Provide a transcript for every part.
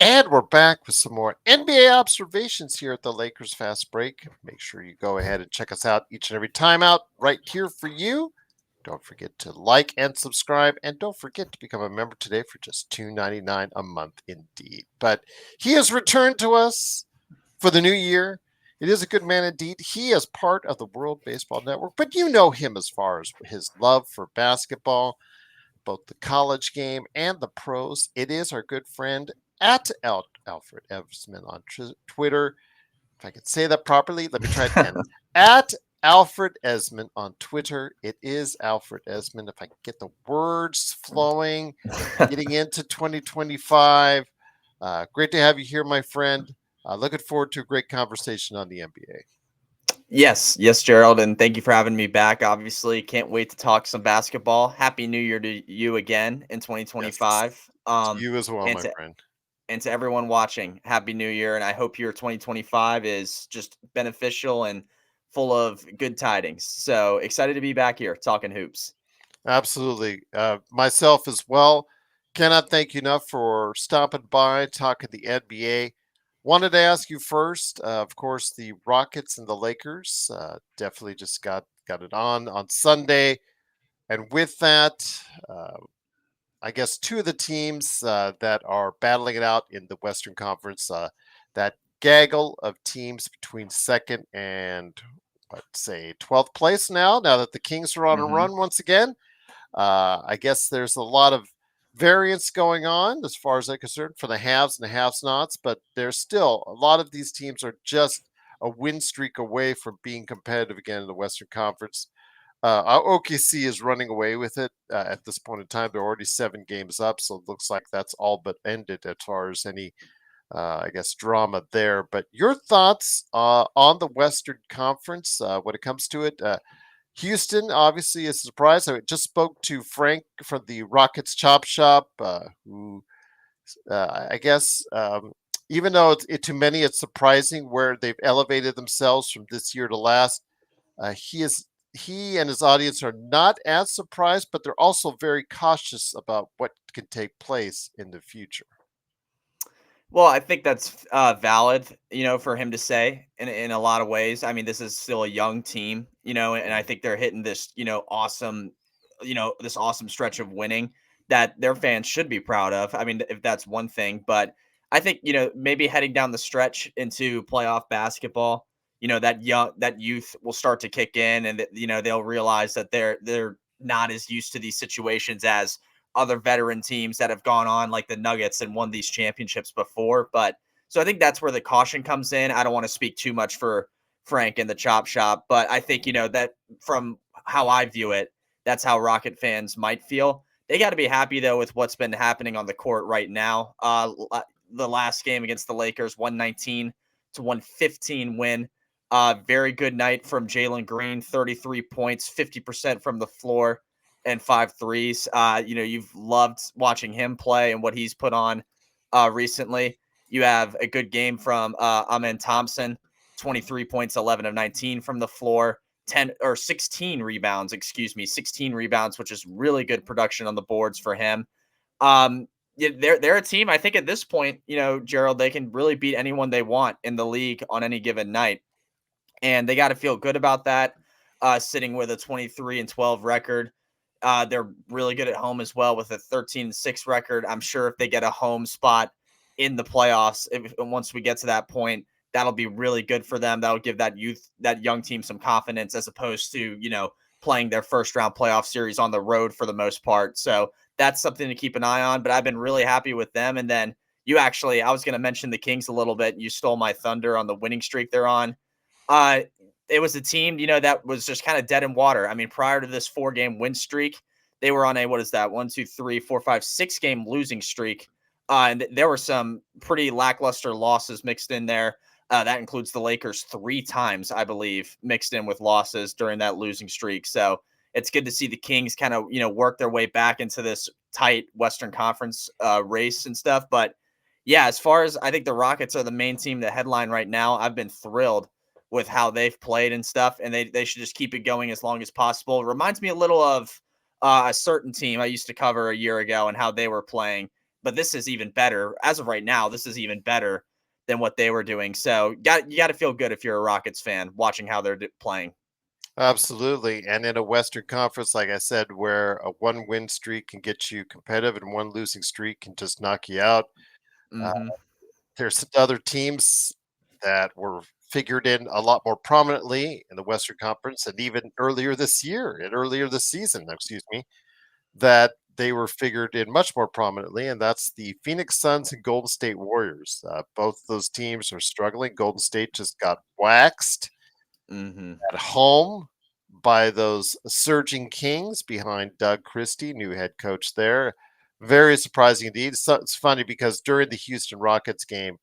And we're back with some more NBA observations here at the Lakers Fast Break. Make sure you go ahead and check us out each and every time out right here for you. Don't forget to like and subscribe, and don't forget to become a member today for just $2.99 a month indeed. But he has returned to us for the new year. It is a good man indeed. He is part of the World Baseball Network, but you know him as far as his love for basketball, both the college game and the pros. It is our good friend at Alfred Ezman on Twitter. If I could say that properly, let me try it again. At Alfred Ezman on Twitter. It is Alfred Ezman. If I can get the words flowing, getting into 2025. Great to have you here, my friend. Looking forward to a great conversation on the NBA. Yes, Gerald, and thank you for having me back. Obviously, can't wait to talk some basketball. Happy New Year to you again in Yes, 2025. to you as well, And my to friend. everyone watching, Happy New Year, and I hope your 2025 is just beneficial and full of good tidings. So excited to be back here talking hoops. Absolutely. Myself as well. Cannot thank you enough for stopping by, talking the NBA. Wanted to ask you first, of course, the Rockets and the Lakers. Definitely just got it on Sunday, and with that, uh, I guess two of the teams that are battling it out in the Western Conference. That gaggle of teams between second and what say 12th place now. Now that the Kings are on a hmm run once again. I guess there's a lot of variance going on as far as I'm concerned for the haves and the have-nots, but there's still a lot of these teams are just a win streak away from being competitive again in the Western Conference. OKC is running away with it at this point in time. They're already 7 games up, so it looks like that's all but ended as far as any, I guess, drama there. But your thoughts on the Western Conference when it comes to it? Houston, obviously, is a surprise. I just spoke to Frank from the Rockets Chop Shop, who I guess, even though to many it's surprising where they've elevated themselves from this year to last, he and his audience are not as surprised, but they're also very cautious about what can take place in the future. Well, I think that's valid, for him to say in a lot of ways. I mean, this is still a young team, and I think they're hitting this, awesome, this awesome stretch of winning that their fans should be proud of. I mean, if that's one thing, but I think, maybe heading down the stretch into playoff basketball, that youth will start to kick in, and that, they'll realize that they're not as used to these situations as other veteran teams that have gone on like the Nuggets and won these championships before. But so I think that's where the caution comes in. I don't want to speak too much for Frank and the Chop Shop, but I think, that from how I view it, that's how Rocket fans might feel. They got to be happy though with what's been happening on the court right now. The last game against the Lakers, 119 to 115 win. Very good night from Jalen Green, 33 points, 50% from the floor and 5 threes. You've loved watching him play and what he's put on recently. You have a good game from Amen Thompson, 23 points, 11 of 19 from the floor, 10 or 16 rebounds, 16 rebounds, which is really good production on the boards for him. Yeah, they're a team. I think at this point, Gerald, they can really beat anyone they want in the league on any given night, and they got to feel good about that. Sitting with a 23-12 record, they're really good at home as well with a 13-6 record. I'm sure if they get a home spot in the playoffs, once we get to that point, that'll be really good for them. That'll give that young team some confidence as opposed to, playing their first round playoff series on the road for the most part. So that's something to keep an eye on. But I've been really happy with them. And then I was going to mention the Kings a little bit. You stole my thunder on the winning streak they're on. Uh, it was a team, that was just kind of dead in water. I mean, prior to this 4-game win streak, they were on a, what is that? 1, 2, 3, 4, 5, 6-game losing streak. And there were some pretty lackluster losses mixed in there. That includes the Lakers 3 times, I believe, mixed in with losses during that losing streak. So it's good to see the Kings kind of, work their way back into this tight Western Conference race and stuff. But yeah, as far as I think the Rockets are the main team, the headline right now, I've been thrilled with how they've played and stuff, and they should just keep it going as long as possible. It reminds me a little of a certain team I used to cover a year ago and how they were playing. but this is even better. As of right now, this is even better than what they were doing. So you got to feel good if you're a Rockets fan watching how they're playing. Absolutely. And in a Western Conference, like I said, where a one win streak can get you competitive and one losing streak can just knock you out. Uh, Hmm. there's other teams that were figured in a lot more prominently in the Western Conference, and even earlier this year and earlier this season, excuse me, that they were figured in much more prominently, and that's the Phoenix Suns and Golden State Warriors. Both those teams are struggling. Golden State just got waxed Hmm. at home by those surging Kings behind Doug Christie, new head coach there. Very surprising indeed. So it's funny because during the Houston Rockets game,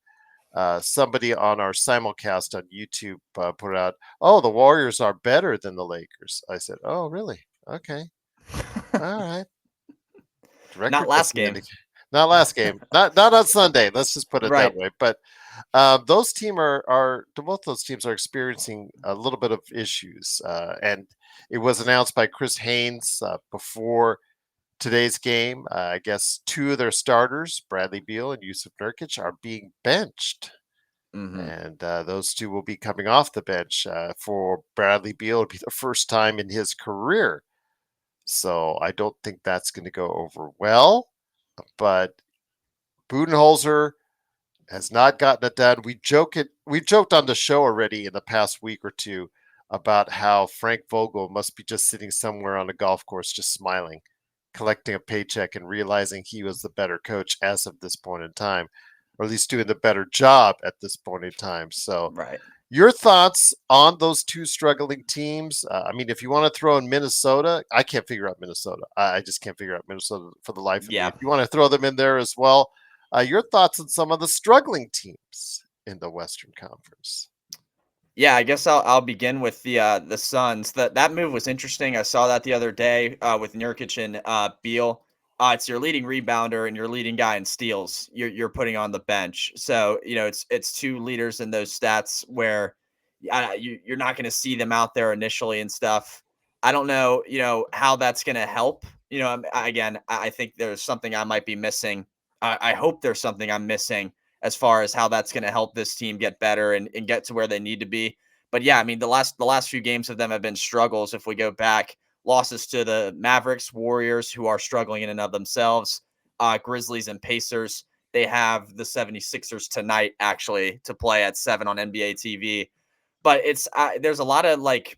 somebody on our simulcast on YouTube put out, "Oh, the Warriors are better than the Lakers." I said, "Oh, really? Okay, all right." The Not record last doesn't game. indicate. Not last game, not on Sunday. Let's just put it that Right. way. But those team are both those teams are experiencing a little bit of issues, and it was announced by Chris Haynes before today's game. I guess two of their starters, Bradley Beal and Yusuf Nurkic, are being benched, Hmm. and those two will be coming off the bench. For Bradley Beal, it'll be the first time in his career, so I don't think that's going to go over well. But Budenholzer has not gotten it done. We joked on the show already in the past week or two about how Frank Vogel must be just sitting somewhere on a golf course just smiling, collecting a paycheck and realizing he was the better coach as of this point in time, or at least doing the better job at this point in time. So Right. your thoughts on those two struggling teams? I mean, if you want to throw in Minnesota, I can't figure out Minnesota. I just can't figure out Minnesota for the life of me. Yeah. If you want to throw them in there as well, your thoughts on some of the struggling teams in the Western Conference? Yeah, I guess I'll begin with the Suns. That move was interesting. I saw that the other day with Nurkic and Beal. It's your leading rebounder and your leading guy in steals. You're putting on the bench, so it's two leaders in those stats where you're not going to see them out there initially and stuff. I don't know, how that's going to help. Again, I think there's something I might be missing. I hope there's something I'm missing as far as how that's going to help this team get better and get to where they need to be. But yeah, I mean the last few games of them have been struggles. If we go back, losses to the Mavericks, Warriors, who are struggling in and of themselves, Grizzlies and Pacers. They have the 76ers tonight actually to play at 7 on NBA TV. But it's there's a lot of like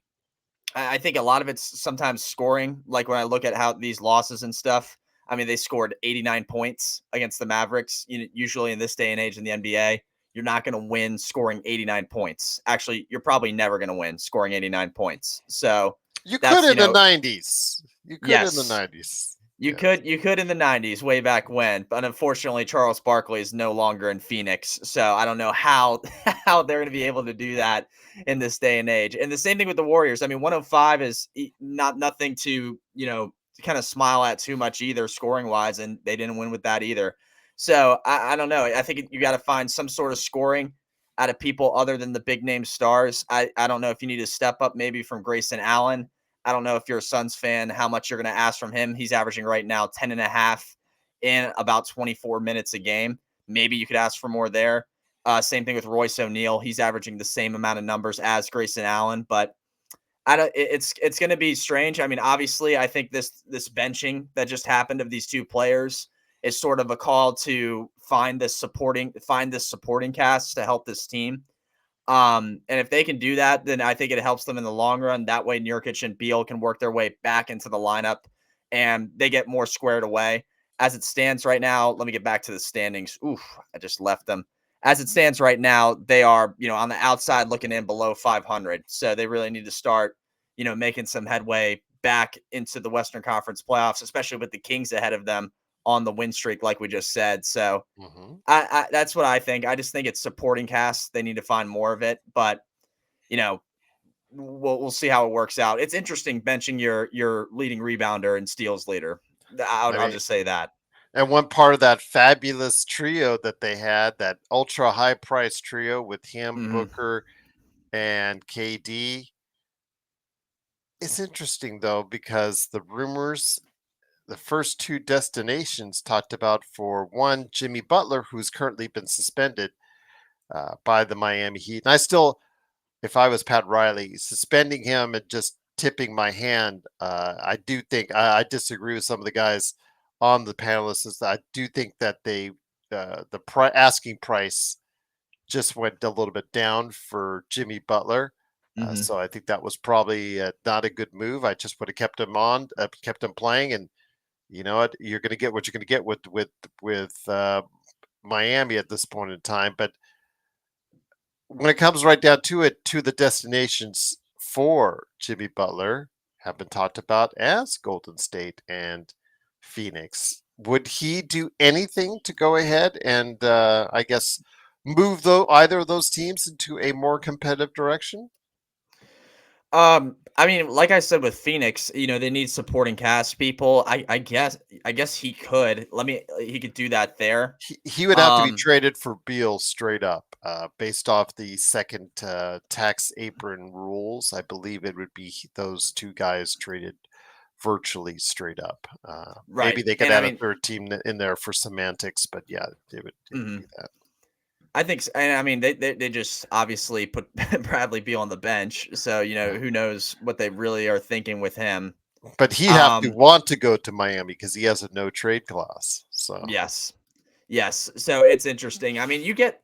I think a lot of it's sometimes scoring. Like when I look at how these losses and stuff, I mean, they scored 89 points against the Mavericks. Usually in this day and age in the NBA, you're not going to win scoring 89 points. Actually, you're probably never going to win scoring 89 points. So You could that's, in the '90s. You could in the yes, '90s. you Yeah. could you could in the 90s, way back when, but unfortunately Charles Barkley is no longer in Phoenix. So I don't know how how they're going to be able to do that in this day and age. And the same thing with the Warriors. I mean, 105 is not nothing to, to kind of smile at too much either scoring wise, and they didn't win with that either. So I don't know. I think you got to find some sort of scoring out of people other than the big name stars. I don't know if you need to step up maybe from Grayson Allen. I don't know if you're a Suns fan, how much you're going to ask from him. He's averaging right now 10 and a half in about 24 minutes a game. Maybe you could ask for more there. Same thing with Royce O'Neal. He's averaging the same amount of numbers as Grayson Allen, but I don't. It's going to be strange. I mean, obviously, I think this benching that just happened of these two players is sort of a call to find this supporting cast to help this team. And if they can do that, then I think it helps them in the long run. That way, Nurkic and Beal can work their way back into the lineup and they get more squared away. As it stands right now, let me get back to the standings. Oof, I just left them. As it stands right now, they are, on the outside looking in below 500. So they really need to start, making some headway back into the Western Conference playoffs, especially with the Kings ahead of them on the win streak, like we just said. So, Hmm. that's what I think. I just think it's supporting cast. They need to find more of it, but you know, we'll see how it works out. It's interesting benching your leading rebounder and steals leader. I I'll mean, just say that. and one part of that fabulous trio that they had, that ultra high price trio with him, Hmm. Booker, and KD. It's interesting though because the first two destinations talked about for one, Jimmy Butler, who's currently been suspended by the Miami Heat. And I still, if I was Pat Riley, suspending him and just tipping my hand, I do think I disagree with some of the guys on the panelists. Is that I do think that asking price just went a little bit down for Jimmy Butler. Hmm. So I think that was probably not a good move. I just would have kept him on, kept him playing, and you know what, you're going to get what you're going to get with Miami at this point in time. But when it comes right down to it, two of the destinations for Jimmy Butler have been talked about as Golden State and Phoenix. Would he do anything to go ahead and, I guess, move either of those teams into a more competitive direction? I mean, like I said with Phoenix, they need supporting cast people. I guess he could. He could do that there. He would have to be Um, traded for Beal straight up, based off the second tax apron rules. I believe it would be those two guys traded virtually straight up. right. Maybe they could And I add a mean, third team in there for semantics, but yeah, it would be mhm. that. I think, and I mean, they just obviously put Bradley Beal on the bench, so who knows what they really are thinking with him. But he'd have to Um, want to go to Miami because he has a no trade clause. So yes, yes. So it's interesting. I mean, you get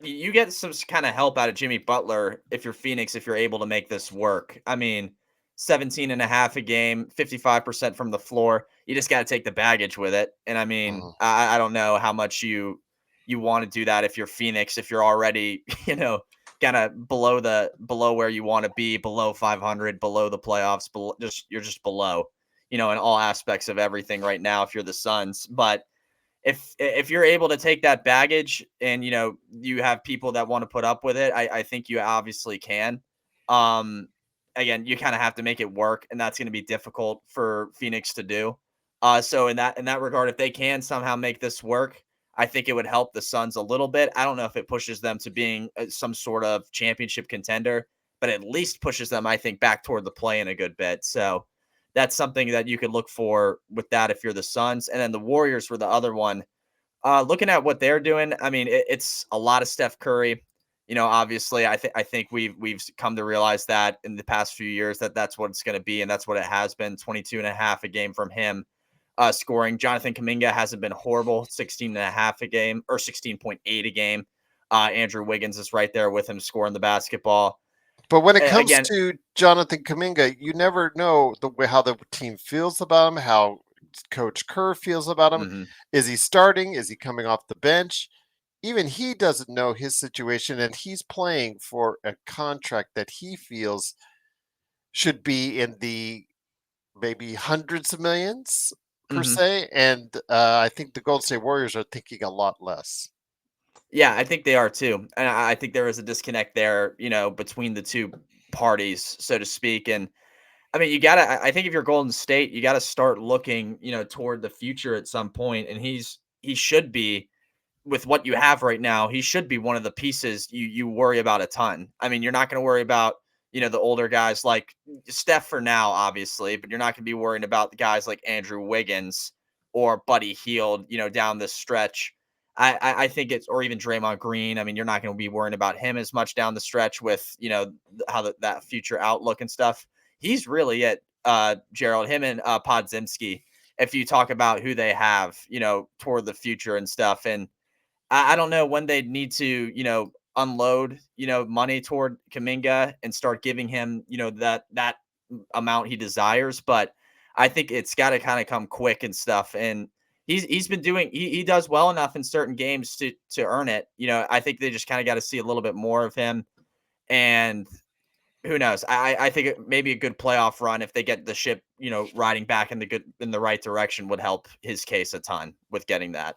some kind of help out of Jimmy Butler if you're Phoenix, if you're able to make this work. I mean, 17 and a half a game, 55% from the floor. You just got to take the baggage with it. And I mean, mhm. I don't know how much you want to do that if you're Phoenix, if you're already, kind of below where you want to be, below 500, below the playoffs, below, you're just below, in all aspects of everything right now if you're the Suns. But if you're able to take that baggage and you have people that want to put up with it, I think you obviously can. Um, Again, you kind of have to make it work, and that's going to be difficult for Phoenix to do. So in that regard, if they can somehow make this work, I think it would help the Suns a little bit. I don't know if it pushes them to being some sort of championship contender, but at least pushes them, I think, back toward the play in a good bit. So that's something that you could look for with that if you're the Suns. And then the Warriors were the other one. Looking at what they're doing, I mean, it's a lot of Steph Curry. Obviously, I think we've come to realize that in the past few years that that's what it's going to be, and that's what it has been. 22 and a half a game from him, scoring. Jonathan Kuminga hasn't been horrible. 16 and a half a game, or 16.8 a game. Andrew Wiggins is right there with him scoring the basketball. But when it comes Again, to Jonathan Kaminga, you never know how the team feels about him, how Coach Kerr feels about him. mhm. Is he starting? Is he coming off the bench? Even he doesn't know his situation, and he's playing for a contract that he feels should be in the maybe hundreds of millions per Mhm. se. And I think the Golden State Warriors are thinking a lot less. Yeah, I think they are too. And I think there is a disconnect there, between the two parties, so to speak. And I mean, I think if you're Golden State, you gotta start looking, toward the future at some point. And he should be, with what you have right now, he should be one of the pieces you worry about a ton. I mean, you're not going to worry about, the older guys like Steph for now, obviously, but you're not going to be worrying about the guys like Andrew Wiggins or Buddy Hield, down this stretch. I think it's, or even Draymond Green. I mean, you're not going to be worrying about him as much down the stretch with, how that future outlook and stuff. He's really it, Gerald, him and Podzimski. If you talk about who they have, toward the future and stuff. And I don't know when they need to, unload, money toward Kaminga and start giving him, that amount he desires. But I think it's got to kind of come quick and stuff. And he's been doing, he does well enough in certain games to earn it. I think they just kind of got to see a little bit more of him. And who knows? I think maybe a good playoff run if they get the ship, riding back in the right direction would help his case a ton with getting that.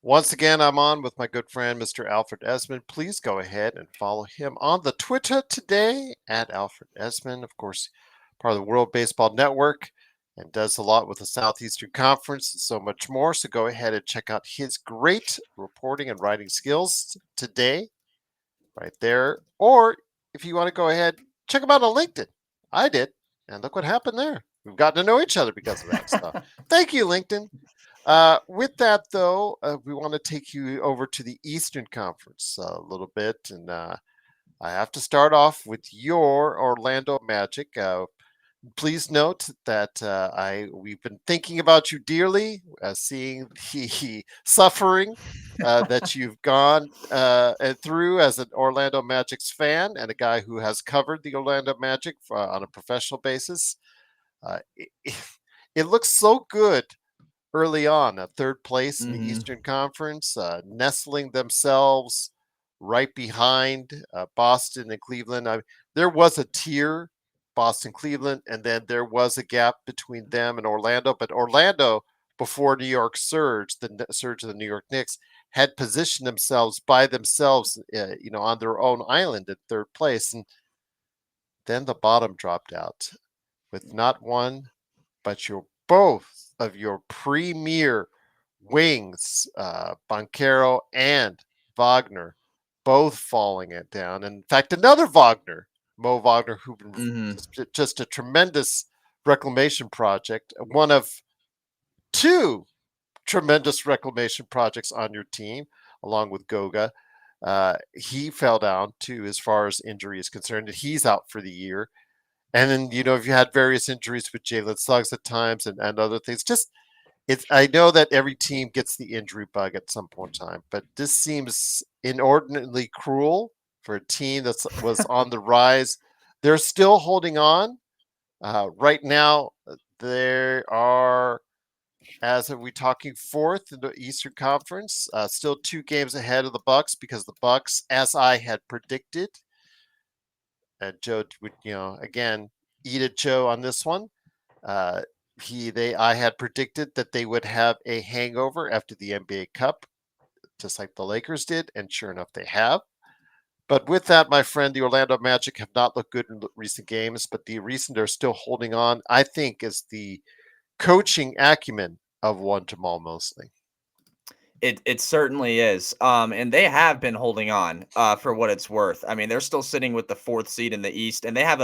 Once again, I'm on with my good friend, Mr. Alfred Ezman. Please go ahead and follow him on the Twitter today at Alfred Ezman. Of course, part of the World Baseball Network and does a lot with the Southeastern Conference and so much more. So go ahead and check out his great reporting and writing skills today, right there. Or if you want to go ahead, check him out on LinkedIn. I did. And look what happened there. We've gotten to know each other because of that. So thank you, LinkedIn. With that, though, we want to take you over to the Eastern Conference a little bit. And I have to start off with your Orlando Magic. Please note that we've been thinking about you dearly, seeing the suffering that you've gone through as an Orlando Magic's fan and a guy who has covered the Orlando Magic on a professional basis. It, it looks so good early on, a third place in the Hmm. Eastern Conference, nestling themselves right behind Boston and Cleveland. There was a tier, Boston, Cleveland, and then there was a gap between them and Orlando. But Orlando, before New York surge, the surge of the New York Knicks, had positioned themselves by themselves, on their own island at third place, and then the bottom dropped out with not one but both of your premier wings, Boncaro and Wagner, both falling it down. And in fact, another Wagner, Mo Wagner, who Hmm. just a tremendous reclamation project, one of two tremendous reclamation projects on your team, along with Goga. He fell down too, as far as injury is concerned, and he's out for the year. And then, if you had various injuries with Jalen Suggs at times and other things, just I know that every team gets the injury bug at some point in time, but this seems inordinately cruel for a team that was on the rise. They're still holding on. Right now, they are, as are we talking, fourth in the Eastern Conference, still 2 games ahead of the Bucks because the Bucks, as I had predicted, and Joe would, again, eat it, Joe, on this one. Uh, I had predicted that they would have a hangover after the NBA Cup, just like the Lakers did, and sure enough, they have. But with that, my friend, the Orlando Magic have not looked good in recent games, but the reason they're still holding on, I think, is the coaching acumen of one Jamal Mosley. It certainly is. And they have been holding on for what it's worth. I mean, they're still sitting with the fourth seed in the East, and they have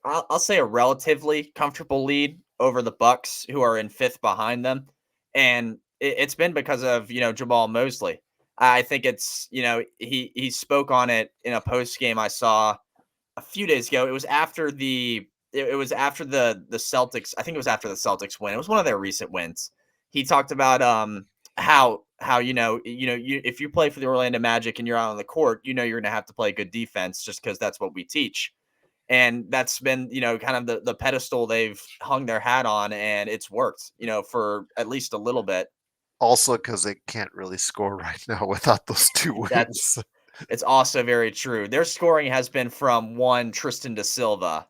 I'll say a relatively comfortable lead over the Bucks, who are in fifth behind them. And it's been because of Jamal Mosley. I think it's he spoke on it in a post game I saw a few days ago. It was after it was after the Celtics. I think it was after the Celtics win. It was one of their recent wins. He talked about how if you play for the Orlando Magic and you're out on the court, you're going to have to play good defense just because that's what we teach. And that's been kind of the pedestal they've hung their hat on, and it's worked for at least a little bit. Also, because they can't really score right now without those two That's wins. It's also very true. Their scoring has been from one Tristan da Silva,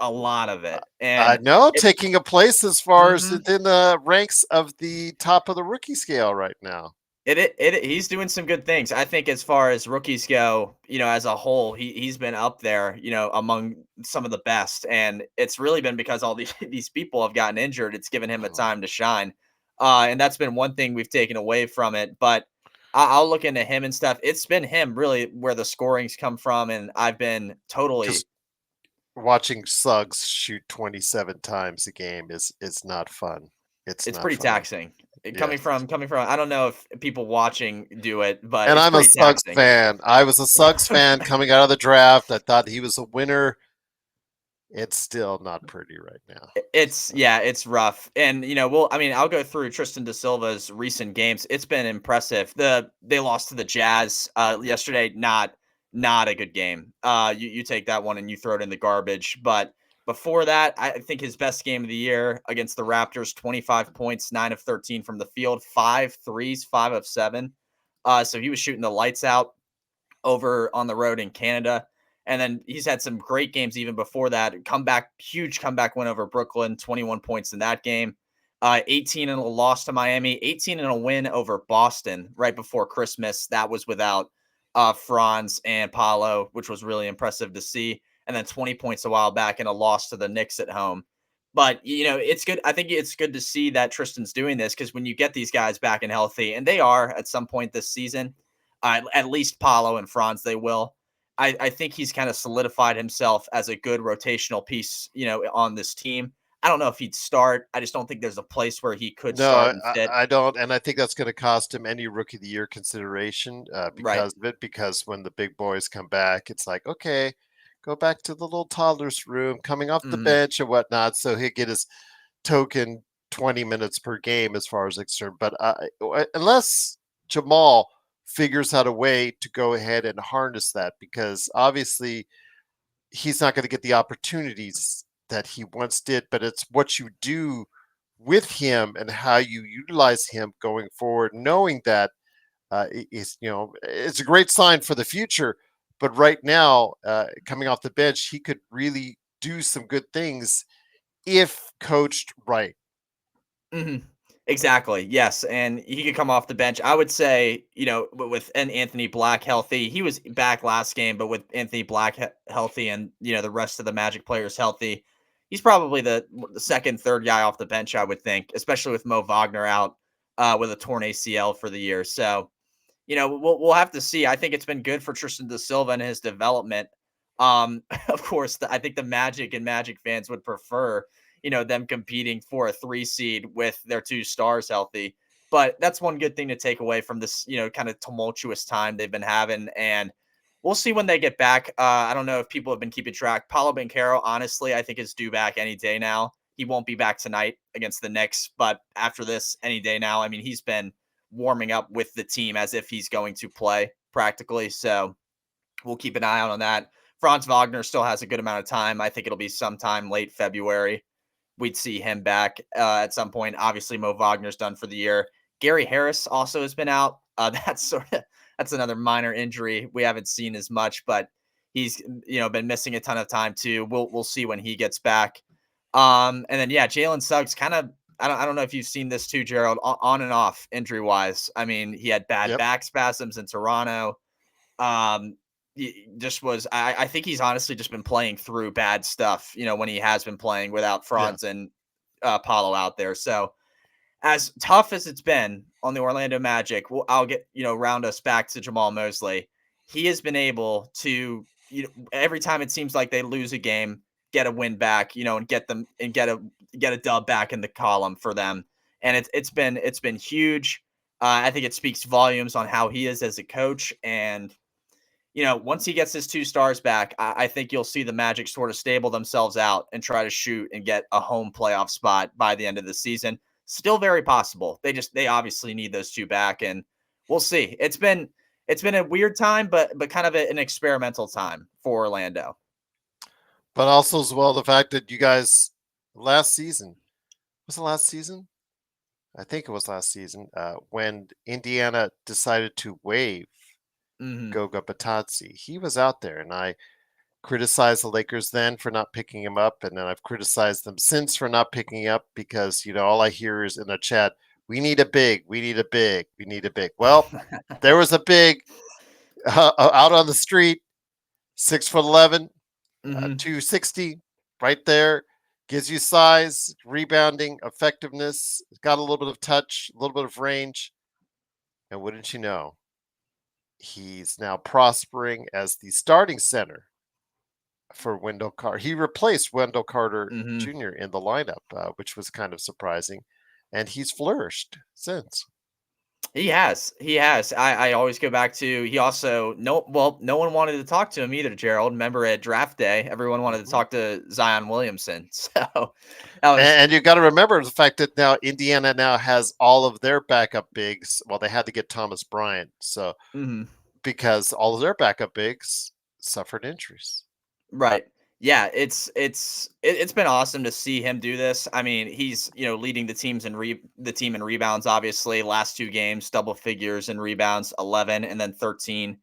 a lot of it, I and know, it. taking a place as far as Mhm. in the ranks of the top of the rookie scale right now. He's doing some good things. I think as far as rookies go, as a whole, he's been up there, among some of the best, and it's really been because all these these people have gotten injured. It's given him a time to shine, and that's been one thing we've taken away from it. But I'll look into him and stuff. It's been him really where the scorings come from, and I've been totally. Because watching Suggs shoot 27 times a game is not fun. It's It's not pretty fun. taxing. Yes. Coming from I don't know if people watching do it, but And it's I'm a pretty Suggs taxing. fan. I was a Suggs fan coming out of the draft. I thought he was a winner. It's still not pretty right now. It's yeah, it's rough. And I'll go through Tristan da Silva's recent games. It's been impressive. They lost to the Jazz yesterday, not a good game. You take that one and you throw it in the garbage. But before that, I think his best game of the year against the Raptors, 25 points, 9 of 13 from the field, 5 threes, 5 of 7. So he was shooting the lights out over on the road in Canada. And then he's had some great games even before that. Huge comeback win over Brooklyn, 21 points in that game. 18 in a loss to Miami, 18 in a win over Boston right before Christmas. That was without Franz and Paolo, which was really impressive to see. And then 20 points a while back in a loss to the Knicks at home. But it's good. I think it's good to see that Tristan's doing this, because when you get these guys back and healthy, and they are at some point this season, at least Paulo and Franz, they will. I think he's kind of solidified himself as a good rotational piece, on this team. I don't know if he'd start. I just don't think there's a place where he could No, start and fit. I don't, and I think that's going to cost him any rookie of the year consideration Right. because of it. Because when the big boys come back, it's like, okay, go back to the little toddler's room, coming off the Hmm. bench and whatnot, so he'll get his token 20 minutes per game as far as concerned. But unless Jamal figures out a way to go ahead and harness that, because obviously he's not going to get the opportunities that he once did, but it's what you do with him and how you utilize him going forward, knowing that it's a great sign for the future. But right now, coming off the bench, he could really do some good things if coached right. Hmm. Exactly. Yes, and he could come off the bench. I would say, with and Anthony Black healthy, he was back last game, but with Anthony Black healthy, and the rest of the Magic players healthy, he's probably the second, third guy off the bench. I would think, especially with Mo Wagner out with a torn ACL for the year. So we'll have to see. I think it's been good for Tristan da Silva and his development. Of course, I think the Magic and Magic fans would prefer, them competing for a 3 seed with their 2 stars healthy. But that's one good thing to take away from this, kind of tumultuous time they've been having. And we'll see when they get back. I don't know if people have been keeping track. Paulo Banchero, honestly, I think is due back any day now. He won't be back tonight against the Knicks, but after this, any day now. I mean, he's been warming up with the team as if he's going to play practically. So we'll keep an eye out on that. Franz Wagner still has a good amount of time. I think it'll be sometime late February. We'd see him back at some point. Obviously, Mo Wagner's done for the year. Gary Harris also has been out. That's another minor injury. We haven't seen as much, but he's been missing a ton of time too. We'll see when he gets back. And then yeah, Jalen Suggs kind of I don't know if you've seen this too, Gerald, on and off injury wise. I mean, he had bad Yep. back spasms in Toronto. Um, just was I think he's honestly just been playing through bad stuff, when he has been playing without Yeah. Franz and Paulo out there. So as tough as it's been on the Orlando Magic, I'll get round us back to Jamal Mosley. He has been able to every time it seems like they lose a game, get a win back, and get them and get a dub back in the column for them. And it's been huge. I think it speaks volumes on how he is as a coach. And once he gets his 2 stars back, I think you'll see the Magic sort of stable themselves out and try to shoot and get a home playoff spot by the end of the season. Still very possible. They obviously need those 2 back, and we'll see. It's been a weird time, but kind of an experimental time for Orlando. But also as well the fact that you guys last season was the last season. I think it was last season when Indiana decided to waive Hmm. Goga Batadze. He was out there, and I criticized the Lakers then for not picking him up, and then I've criticized them since for not picking him up because all I hear is in the chat, "We need a big, we need a big, we need a big." Well, there was a big out on the street, 6'11", Hmm. 260, right there. Gives you size, rebounding, effectiveness. Got a little bit of touch, a little bit of range, and wouldn't you know, he's now prospering as the starting center for Wendell Carter. He replaced Wendell Carter Hmm. Jr. in the lineup, which was kind of surprising, and he's flourished since. He has. He has. I always go back to he also no one wanted to talk to him either, Gerald. Remember at draft day, everyone wanted to Mhm. talk to Zion Williamson. So that was And you got to remember the fact that now Indiana now has all of their backup bigs. Well, they had to get Thomas Bryant, so mhm. because all of their backup bigs suffered injuries. Right. Yeah, it's been awesome to see him do this. I mean, he's, leading the team in rebounds obviously. Last 2 games, double figures in rebounds, 11 and then 13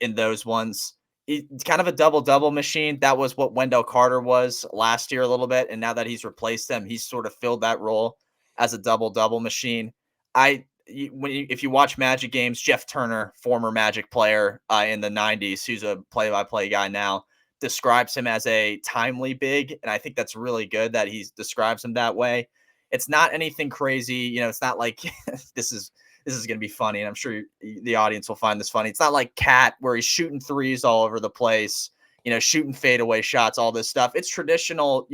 in those ones. It's kind of a double-double machine. That was what Wendell Carter was last year a little bit, and now that he's replaced them, he's sort of filled that role as a double-double machine. If you watch Magic games, Jeff Turner, former Magic player in the 90s, who's a play-by-play guy now, describes him as a timely big, and I think that's really good that he describes him that way. It's not anything crazy, it's not like this is going to be funny, and I'm sure the audience will find this funny. It's not like Cat where he's shooting threes all over the place, shooting fadeaway shots, all this stuff. It's traditional,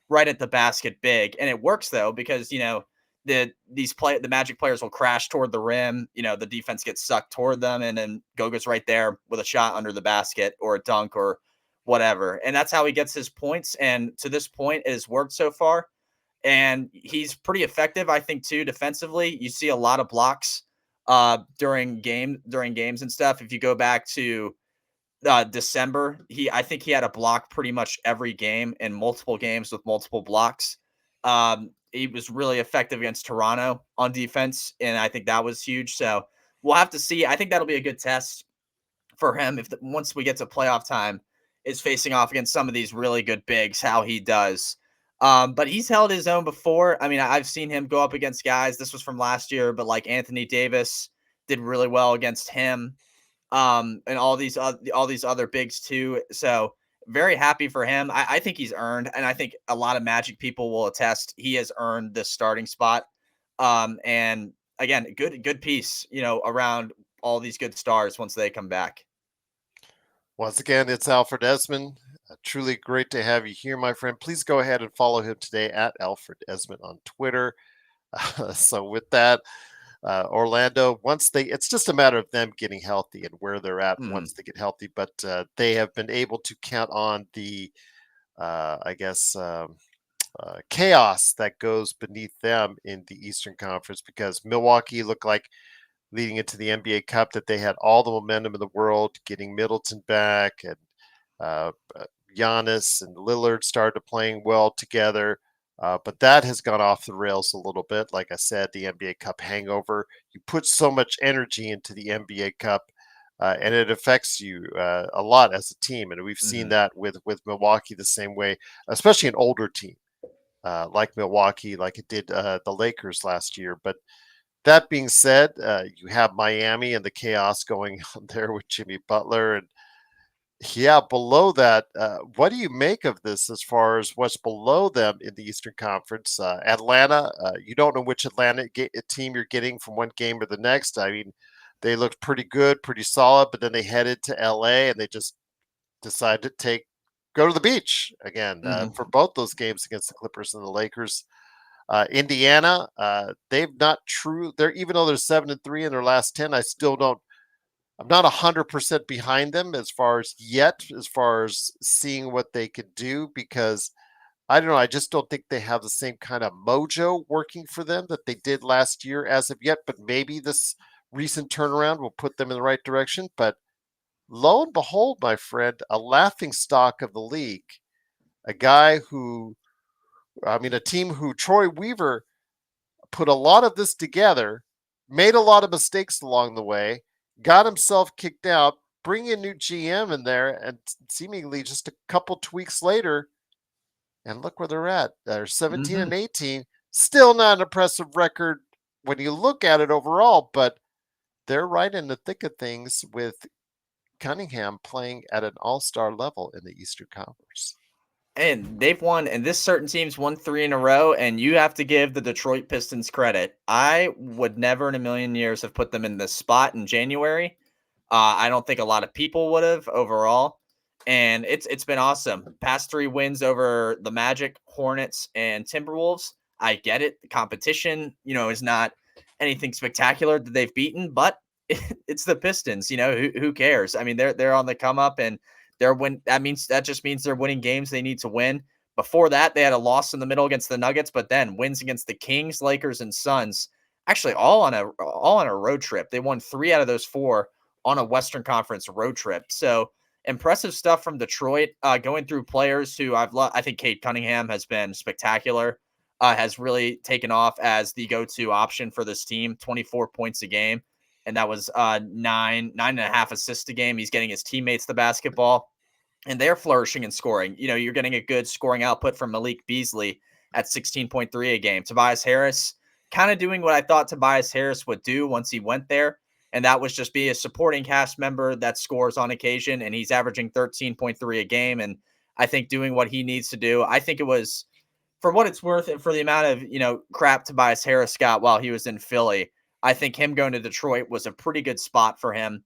right at the basket big. And it works though, because, the Magic players will crash toward the rim. The defense gets sucked toward them, and then Goga's right there with a shot under the basket or a dunk or whatever. And that's how he gets his points. And to this point, it has worked so far. And he's pretty effective, I think, too, defensively. You see a lot of blocks during games and stuff. If you go back to December, I think he had a block pretty much every game in multiple games with multiple blocks. He was really effective against Toronto on defense, and I think that was huge. So we'll have to see. I think that'll be a good test for him if once we get to playoff time, is facing off against some of these really good bigs, how he does. But he's held his own before. I mean, I've seen him go up against guys. This was from last year, but like Anthony Davis did really well against him, and all these other bigs too. So very happy for him. I think he's earned, and I think a lot of Magic people will attest he has earned this starting spot. And again, good piece, around all these good stars once they come back. Once again, it's Alfred Ezman. Truly great to have you here, my friend. Please go ahead and follow him today at Alfred Ezman on Twitter. So with that, Orlando, it's just a matter of them getting healthy and where they're at Mhm. once they get healthy. But they have been able to count on the, I guess, chaos that goes beneath them in the Eastern Conference, because Milwaukee looked like leading into the NBA Cup that they had all the momentum in the world, getting Middleton back, and uh, Giannis and Lillard started playing well together. But that has gone off the rails a little bit. Like I said, the NBA Cup hangover. You put so much energy into the NBA Cup, and it affects you a lot as a team. And we've seen Mhm. that with Milwaukee the same way, especially an older team like Milwaukee, like it did the Lakers last year. But that being said, you have Miami and the chaos going on there with Jimmy Butler. And yeah, below that, what do you make of this as far as what's below them in the Eastern Conference? Atlanta, you don't know which team you're getting from one game or the next. I mean, they looked pretty good, pretty solid, but then they headed to LA and they just decided to go to the beach again for Mhm. both those games against the Clippers and the Lakers. Indiana, they've not true. They're even though they're 7-3 in their last 10. I still don't. I'm not 100% behind them as far as seeing what they could do, because I don't know. I just don't think they have the same kind of mojo working for them that they did last year as of yet. But maybe this recent turnaround will put them in the right direction. But lo and behold, my friend, a laughing stock of the league, a guy who, I mean, a team who Troy Weaver put a lot of this together, made a lot of mistakes along the way, got himself kicked out, bring a new GM in there, and seemingly just a couple tweaks later, and look where they're at. They're 17 and Mhm. 18. Still not an impressive record when you look at it overall, but they're right in the thick of things with Cunningham playing at an all-star level in the Eastern Conference. And they've won, and this certain team's won 3 in a row, and you have to give the Detroit Pistons credit. I would never in a million years have put them in this spot in January. I don't think a lot of people would have overall, and it's been awesome. Past 3 wins over the Magic, Hornets, and Timberwolves. I get it. The competition, is not anything spectacular that they've beaten, but it's the Pistons. Who cares? I mean, they're on the come up, and that just means they're winning games they need to win. Before that, they had a loss in the middle against the Nuggets, but then wins against the Kings, Lakers, and Suns. Actually, all on a road trip. They won 3 out of those 4 on a Western Conference road trip. So impressive stuff from Detroit. Going through players who I think Cade Cunningham has been spectacular. Has really taken off as the go-to option for this team. 24 points a game, and that was nine and a half assists a game. He's getting his teammates the basketball, and they're flourishing in scoring. You're getting a good scoring output from Malik Beasley at 16.3 a game. Tobias Harris kind of doing what I thought Tobias Harris would do once he went there, and that was just be a supporting cast member that scores on occasion, and he's averaging 13.3 a game, and I think doing what he needs to do. I think it was, for what it's worth and for the amount of, crap Tobias Harris got while he was in Philly, I think him going to Detroit was a pretty good spot for him.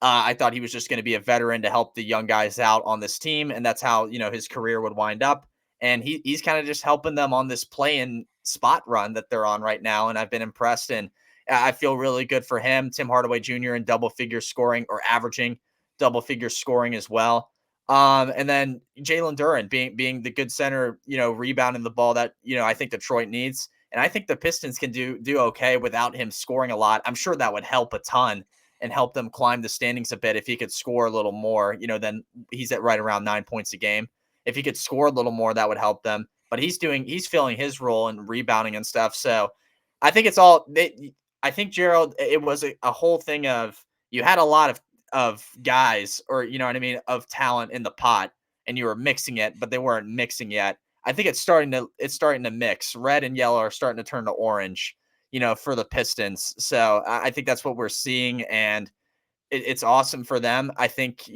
I thought he was just going to be a veteran to help the young guys out on this team, and that's how his career would wind up. and he's kind of just helping them on this play-in spot run that they're on right now. And I've been impressed, and I feel really good for him. Tim Hardaway Jr. in double figure scoring, or averaging double figure scoring as well. And then Jalen Duren being the good center, rebounding the ball that I think Detroit needs. And I think the Pistons can do okay without him scoring a lot. I'm sure that would help a ton and help them climb the standings a bit if he could score a little more. Then he's at right around 9 points a game. If he could score a little more, that would help them. But he's filling his role and rebounding and stuff. So I think it's all. I think, Gerald, it was a whole thing of, you had a lot of guys, or you know what I mean, of talent in the pot, and you were mixing it, but they weren't mixing yet. I think it's starting to mix. Red and yellow are starting to turn to orange, for the Pistons. So I think that's what we're seeing, and it's awesome for them. I think,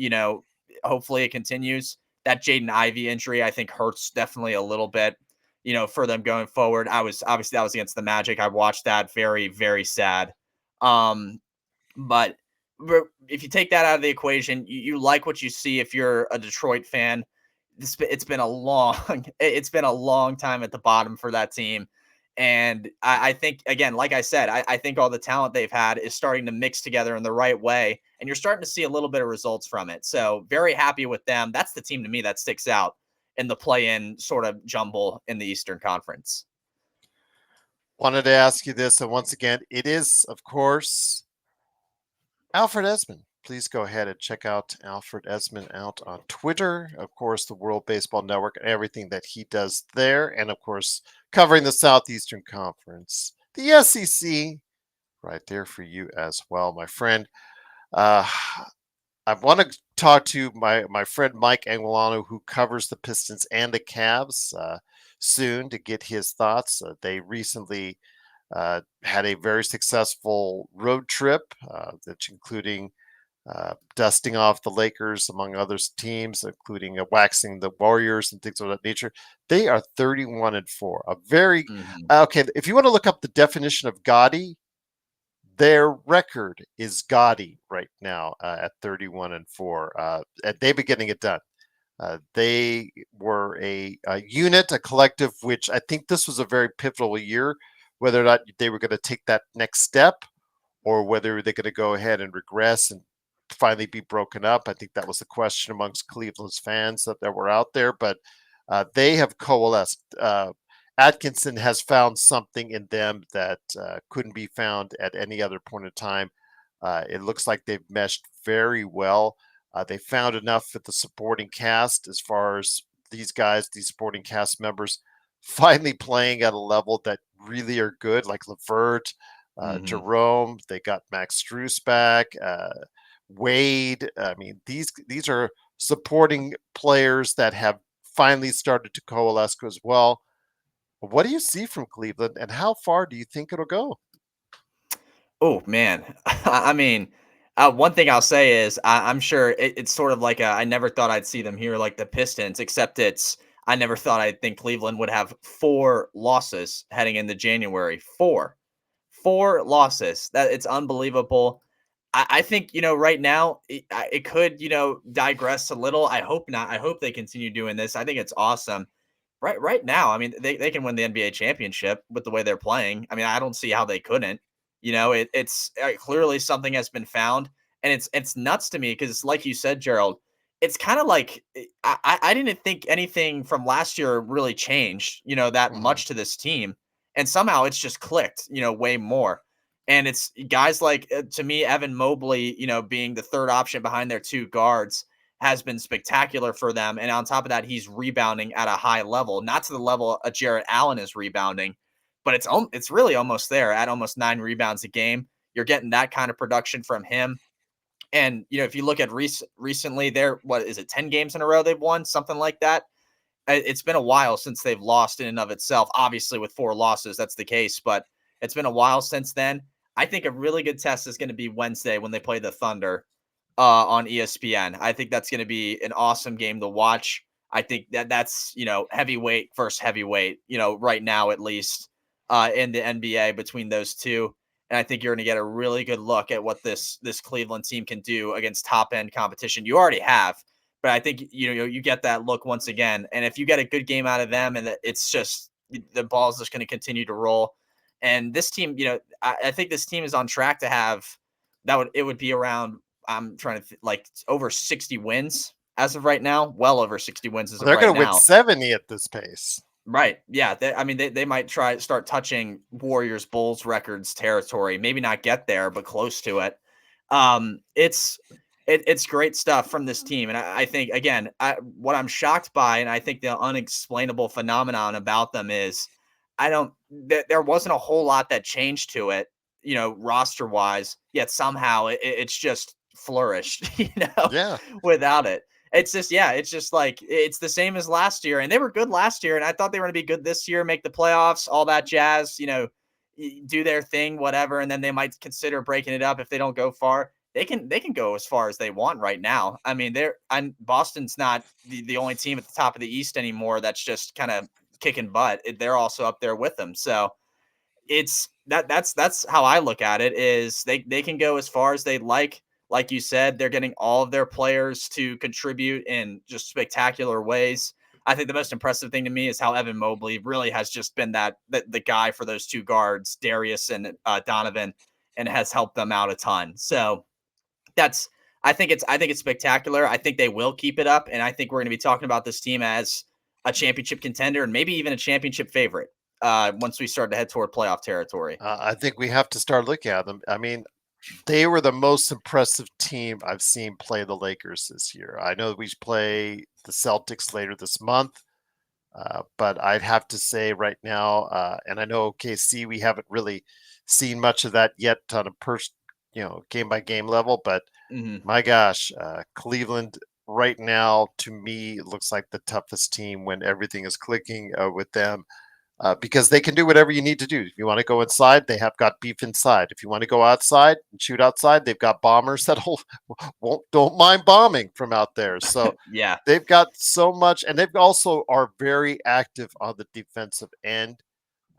hopefully it continues. That Jaden Ivey injury, I think, hurts definitely a little bit, for them going forward. Obviously that was against the Magic. I watched that. Very, very sad. Um, but if you take that out of the equation, you like what you see if you're a Detroit fan. It's been a long it's been a long time at the bottom for that team. And I think, again, like I said, I think all the talent they've had is starting to mix together in the right way, and you're starting to see a little bit of results from it. So very happy with them. That's the team to me that sticks out in the play-in sort of jumble in the Eastern Conference. Wanted to ask you this, and once again, it is, of course, Alfred Ezman. Please go ahead and check out Alfred Ezman out on Twitter. Of course, the World Baseball Network and everything that he does there. And of course, covering the Southeastern Conference, the SEC, right there for you as well, my friend. Uh, I want to talk to my friend Mike Anguilano, who covers the Pistons and the Cavs, soon, to get his thoughts. They recently had a very successful road trip, that's including dusting off the Lakers, among other teams, including waxing the Warriors and things of that nature. They are 31-4. A very Hmm. okay. If you want to look up the definition of gaudy, their record is gaudy right now, at 31-4. And they've been getting it done. They were a unit, a collective, which I think this was a very pivotal year, whether or not they were going to take that next step, or whether they're going to go ahead and regress and finally be broken up. I think that was the question amongst Cleveland's fans that were out there, but they have coalesced. Atkinson has found something in them that couldn't be found at any other point in time. It looks like they've meshed very well. They found enough with the supporting cast, as far as these guys, these supporting cast members, finally playing at a level that really are good, like Levert, Hmm. Jerome. They got Max Struess back, Wade. I mean, these are supporting players that have finally started to coalesce as well. What do you see from Cleveland, and how far do you think it'll go? Oh man, I mean, one thing I'll say is I'm sure it's sort of like I never thought I'd see them here like the Pistons, except I never thought I'd think Cleveland would have 4 losses heading into January. Four losses. That it's unbelievable. I think, right now it could, digress a little. I hope not. I hope they continue doing this. I think it's awesome. Right now, I mean, they can win the NBA championship with the way they're playing. I mean, I don't see how they couldn't. It's clearly something has been found, and it's nuts to me because, like you said, Gerald, it's kind of like I didn't think anything from last year really changed, that Mhm. much to this team, and somehow it's just clicked, way more. And it's guys like, to me, Evan Mobley, being the third option behind their 2 guards has been spectacular for them. And on top of that, he's rebounding at a high level, not to the level Jarrett Allen is rebounding, but it's really almost there at almost 9 rebounds a game. You're getting that kind of production from him. And if you look at recently, they're, what is it, 10 games in a row they've won, something like that. It's been a while since they've lost in and of itself. Obviously, with 4 losses, that's the case, but it's been a while since then. I think a really good test is going to be Wednesday when they play the Thunder on ESPN. I think that's going to be an awesome game to watch. I think that's heavyweight versus heavyweight. Right now at least in the NBA between those two, and I think you're going to get a really good look at what this Cleveland team can do against top end competition. You already have, But I think you get that look once again, and if you get a good game out of them, and it's just the ball's just going to continue to roll. And this team, I think this team is on track to have it would be around. I'm trying to like over 60 wins as of right now, well over 60 wins as Well, of they're right going to win now. 70 at this pace. Right. Yeah. I mean, they might start touching Warriors Bulls records territory. Maybe not get there, but close to it. It's great stuff from this team, and I think again, what I'm shocked by, and I think the unexplainable phenomenon about them is, I don't. There wasn't a whole lot that changed to it, roster wise. Yet somehow it's just flourished, Yeah. without it. It's just, yeah, it's just like it's the same as last year, and they were good last year, and I thought they were going to be good this year, make the playoffs, all that jazz, do their thing, whatever, and then they might consider breaking it up if they don't go far. They can go as far as they want right now. I mean, Boston's not the only team at the top of the East anymore that's just kind of kicking butt. They're also up there with them. So that's how I look at it. Is they can go as far as they'd like. Like you said, they're getting all of their players to contribute in just spectacular ways. I think the most impressive thing to me is how Evan Mobley really has just been the guy for those two guards, Darius and Donovan, and has helped them out a ton. So that's I think it's spectacular. I think they will keep it up, and I think we're going to be talking about this team as a championship contender and maybe even a championship favorite once we start to head toward playoff territory. I think we have to start looking at them. I mean, they were the most impressive team I've seen play the Lakers this year. I know we play the Celtics later this month, but I'd have to say right now, and I know OKC, we haven't really seen much of that yet on a game by game level. But Hmm. my gosh, Cleveland right now to me looks like the toughest team when everything is clicking with them. Because they can do whatever you need to do. If you want to go inside, they have got beef inside. If you want to go outside and shoot outside, they've got bombers that don't mind bombing from out there. So Yeah. they've got so much, and they've also are very active on the defensive end.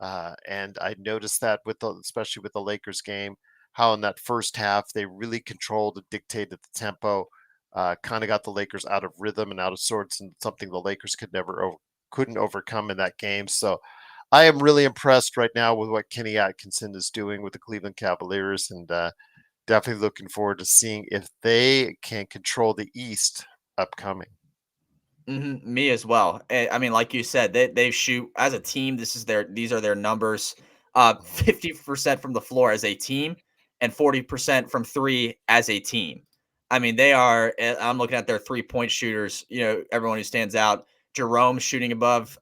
And I noticed that especially with the Lakers game, how in that first half they really controlled and dictated the tempo. Kind of got the Lakers out of rhythm and out of sorts, and something the Lakers couldn't overcome in that game. So I am really impressed right now with what Kenny Atkinson is doing with the Cleveland Cavaliers, and definitely looking forward to seeing if they can control the East upcoming. Me as well. I mean, like you said, they shoot as a team. These are their numbers. 50% from the floor as a team, and 40% from three as a team. I mean, they are. I'm looking at their 3-point shooters. Everyone who stands out. Jerome shooting above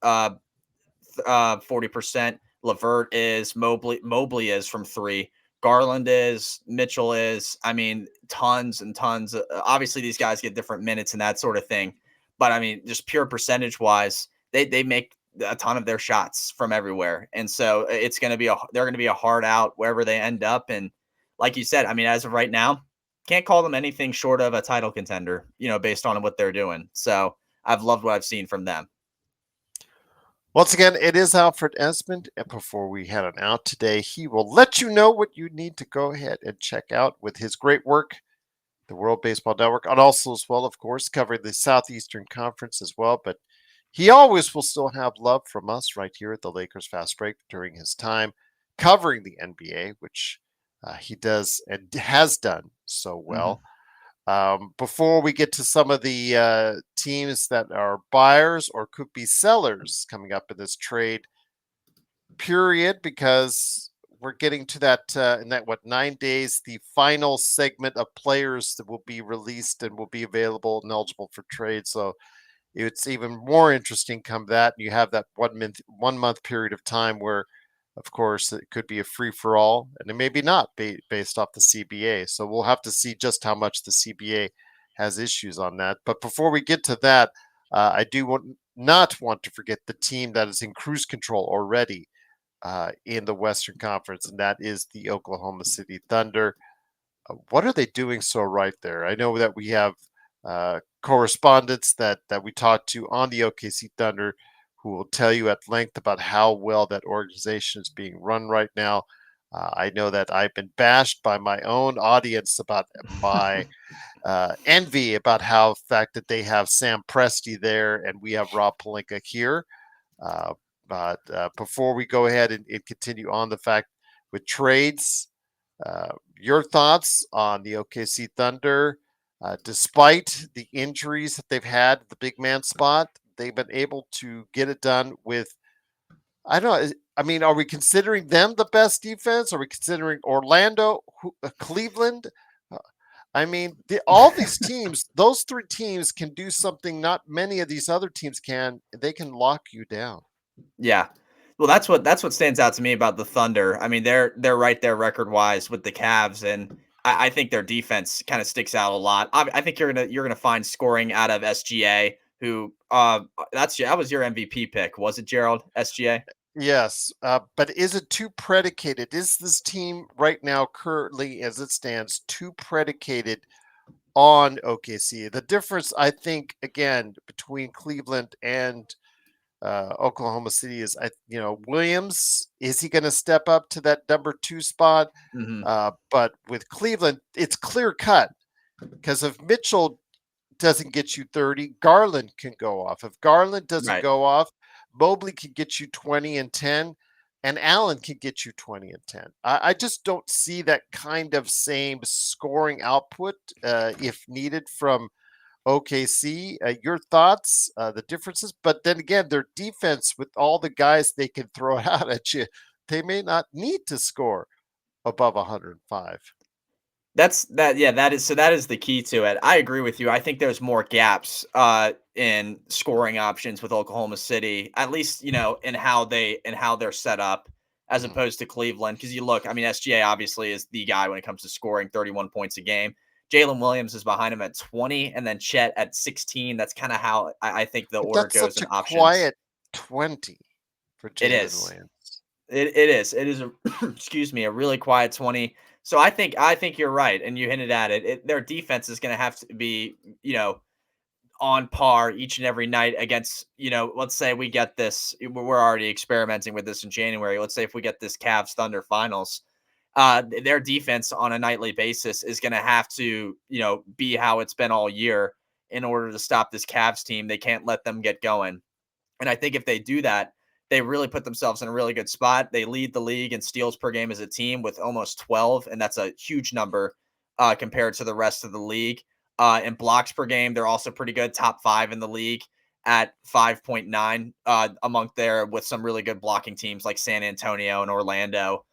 40%. Levert is, Mobley is from three. Garland is, Mitchell is. I mean, tons and tons. Obviously, these guys get different minutes and that sort of thing. But I mean, just pure percentage wise, they make a ton of their shots from everywhere, and so they're going to be a hard out wherever they end up. And like you said, I mean, as of right now, can't call them anything short of a title contender. Based on what they're doing. So I've loved what I've seen from them. Once again, it is Alfred Ezman. And before we head on out today, he will let you know what you need to go ahead and check out with his great work, the World Baseball Network, and also as well, of course, covering the Southeastern Conference as well. But he always will still have love from us right here at the Lakers Fast Break during his time covering the NBA, which he does and has done so Mm-hmm. well. Before we get to some of the teams that are buyers or could be sellers coming up in this trade period, because we're getting to that in that 9 days, the final segment of players that will be released and will be available and eligible for trade. So it's even more interesting come that you have that 1 month period of time where, of course, it could be a free for all, and it may be not based off the CBA. So we'll have to see just how much the CBA has issues on that. But before we get to that, I do not want to forget the team that is in cruise control already in the Western Conference, and that is the Oklahoma City Thunder. What are they doing so right there? I know that we have correspondents that we talked to on the OKC Thunder who will tell you at length about how well that organization is being run right now. I know that I've been bashed by my own audience about my envy about how fact that they have Sam Presti there and we have Rob Pelinka here. Uh, but before we go ahead and continue on the fact with trades, your thoughts on the OKC Thunder, despite the injuries that they've had at the big man spot, they've been able to get it done with. I don't know. I mean, are we considering them the best defense? Are we considering Orlando, Cleveland? Uh, I mean, all these teams, those three teams can do something not many of these other teams can. They can lock you down. Yeah. Well, that's what stands out to me about the Thunder. I mean, they're right there record wise with the Cavs, and I think their defense kind of sticks out a lot. I think you're gonna find scoring out of SGA, who that was your MVP pick, was it, Gerald? SGA. Yes, but is it too predicated? Is this team right now, currently as it stands, too predicated on OKC? The difference, I think, again, between Cleveland and Oklahoma City is, Williams, is he going to step up to that number two spot? Hmm. But with Cleveland, it's clear cut because if Mitchell doesn't get you 30, Garland can go off. If Garland doesn't Right. go off, Mobley can get you 20 and 10, and Allen can get you 20 and 10. I just don't see that kind of same scoring output if needed from OKC. Your thoughts, the differences, but then again, their defense with all the guys they can throw out at you, they may not need to score above 105. Yeah, that is the key to it. I agree with you. I think there's more gaps in scoring options with Oklahoma City, at least, in how they're set up as Mhm. opposed to Cleveland. Because you look, I mean, SGA obviously is the guy when it comes to scoring 31 points a game. Jalen Williams is behind him at 20, and then Chet at 16. That's kind of how I think the But order that's goes such in a options. quiet 20 for It Jalen is. Williams. It is a excuse me, a really quiet 20. So I think you're right, and you hinted at it. Their defense is going to have to be, on par each and every night against, let's say we get this, we're already experimenting with this in January. Let's say if we get this Cavs Thunder finals, their defense on a nightly basis is going to have to, be how it's been all year in order to stop this Cavs team. They can't let them get going. And I think if they do that, they really put themselves in a really good spot. They lead the league in steals per game as a team with almost 12, and that's a huge number compared to the rest of the league. In blocks per game, they're also pretty good, top five in the league at 5.9 among there with some really good blocking teams like San Antonio and Orlando.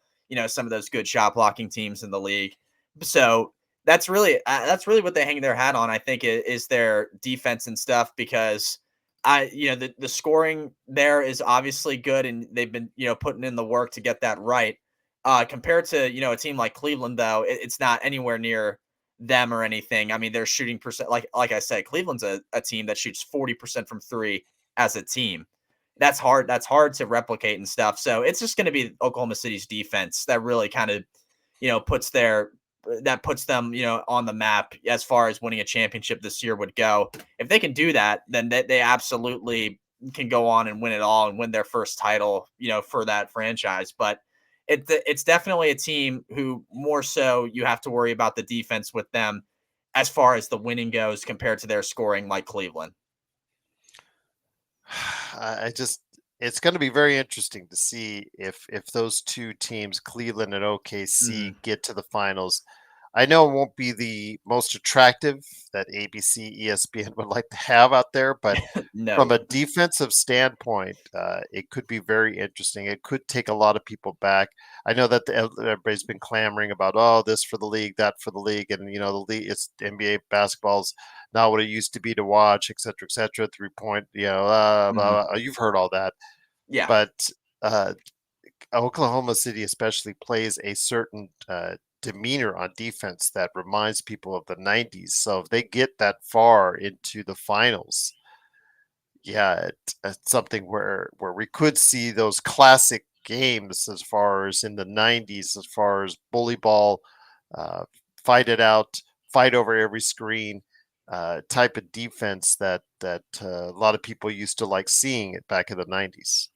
Some of those good shot blocking teams in the league. So that's really what they hang their hat on. I think is their defense and stuff because the scoring there is obviously good, and they've been putting in the work to get that right. Compared to a team like Cleveland, though, it's not anywhere near them or anything. I mean, they're shooting percent like I said, Cleveland's a team that shoots 40% from three as a team. That's hard. That's hard to replicate and stuff. So it's just going to be Oklahoma City's defense that really kind of puts puts them on the map as far as winning a championship this year would go. If they can do that, then they absolutely can go on and win it all and win their first title, for that franchise. But it's definitely a team who more so you have to worry about the defense with them as far as the winning goes compared to their scoring like Cleveland. I just it's going to be very interesting to see if those two teams, Cleveland and Hmm. OKC, get to the finals. I know it won't be the most attractive that ABC, ESPN would like to have out there, but from a No. defensive standpoint, it could be very interesting. It could take a lot of people back. I know that everybody's been clamoring about, oh, this for the league, that for the league, and the league. It's NBA basketball's not what it used to be to watch, et cetera, et cetera. 3 point, Hmm. blah, blah. You've heard all that, Yeah. but uh, Oklahoma City especially plays a certain demeanor on defense that reminds people of the 90s. So if they get that far into the finals, yeah, it's something where we could see those classic games as far as in the 90s, as far as bully ball, uh, fight it out, fight over every screen, type of defense that a lot of people used to like seeing it back in the 90s.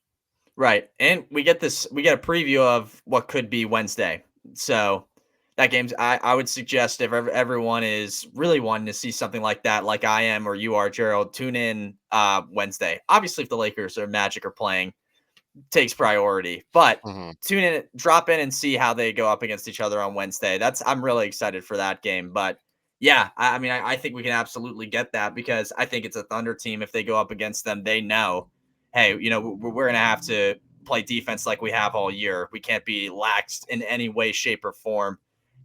Right. And we get a preview of what could be Wednesday. So that game's I would suggest if everyone is really wanting to see something like that, like I am or you are, Gerald, tune in Wednesday. Obviously, if the Lakers or Magic are playing, takes priority. But Mhm. tune in, drop in, and see how they go up against each other on Wednesday. I'm really excited for that game. But yeah, I mean, I think we can absolutely get that because I think it's a Thunder team. If they go up against them, they know, hey, we're going to have to play defense like we have all year. We can't be laxed in any way, shape, or form.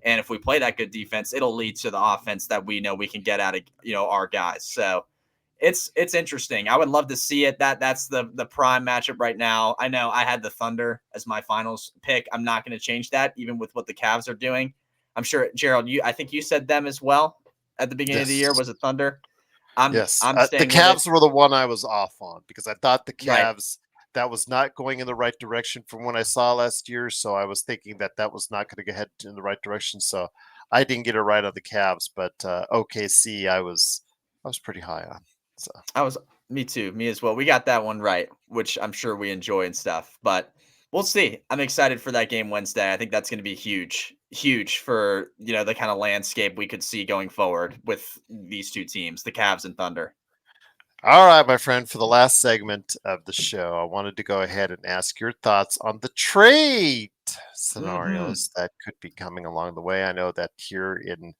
And if we play that good defense, it'll lead to the offense that we know we can get out of our guys. So it's interesting. I would love to see it. That's the prime matchup right now. I know I had the Thunder as my finals pick. I'm not going to change that, even with what the Cavs are doing. I'm sure Gerald, I think you said them as well at the beginning of the year. Yes. Was it Thunder? I'm Yes, I'm the staying with it. Cavs were the one I was off on because I thought the Right. Cavs that was not going in the right direction from what I saw last year. So I was thinking that that was not going to head in the right direction. So I didn't get it right on the Cavs, but OKC I was pretty high on. So I was Me too, me as well. We got that one right, which I'm sure we enjoy and stuff. But we'll see. I'm excited for that game Wednesday. I think that's going to be huge, huge for the kind of landscape we could see going forward with these two teams, the Cavs and Thunder. all right, my friend, for the last segment of the show, I wanted to go ahead and ask your thoughts on the trade Hmm. scenarios that could be coming along the way. I know that here in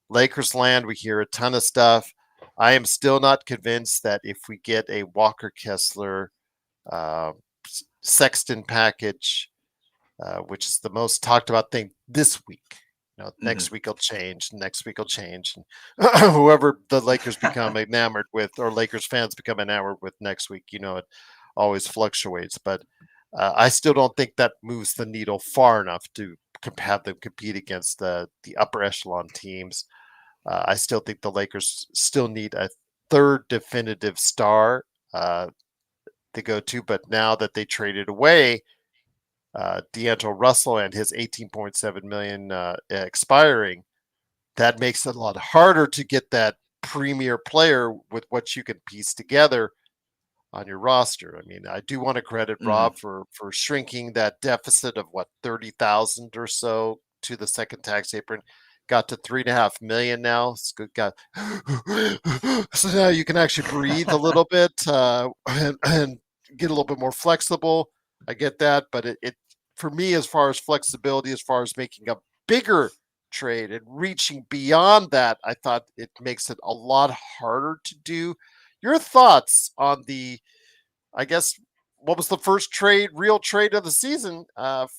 Lakers land, we hear a ton of stuff. I am still not convinced that if we get a Walker Kessler uh, Sexton package, which is the most talked about thing this week. Hmm. Next week will change. Next week will change. And whoever the Lakers become enamored with, or Lakers fans become enamored with next week, it always fluctuates. But I still don't think that moves the needle far enough to have them compete against the upper echelon teams. I still think the Lakers still need a third definitive star to go to. But now that they traded away D'Angelo Russell and his 18.7 million expiring, that makes it a lot harder to get that premier player with what you can piece together on your roster. I mean, I do want to credit Hmm. Rob for shrinking that deficit of what 30,000 or so to the second tax apron. Got to 3.5 million now. It's good. Got so now you can actually breathe a little bit and get a little bit more flexible. I get that, but it for me as far as flexibility, as far as making a bigger trade and reaching beyond that, I thought it makes it a lot harder to do. Your thoughts on I guess, what was the first real trade of the season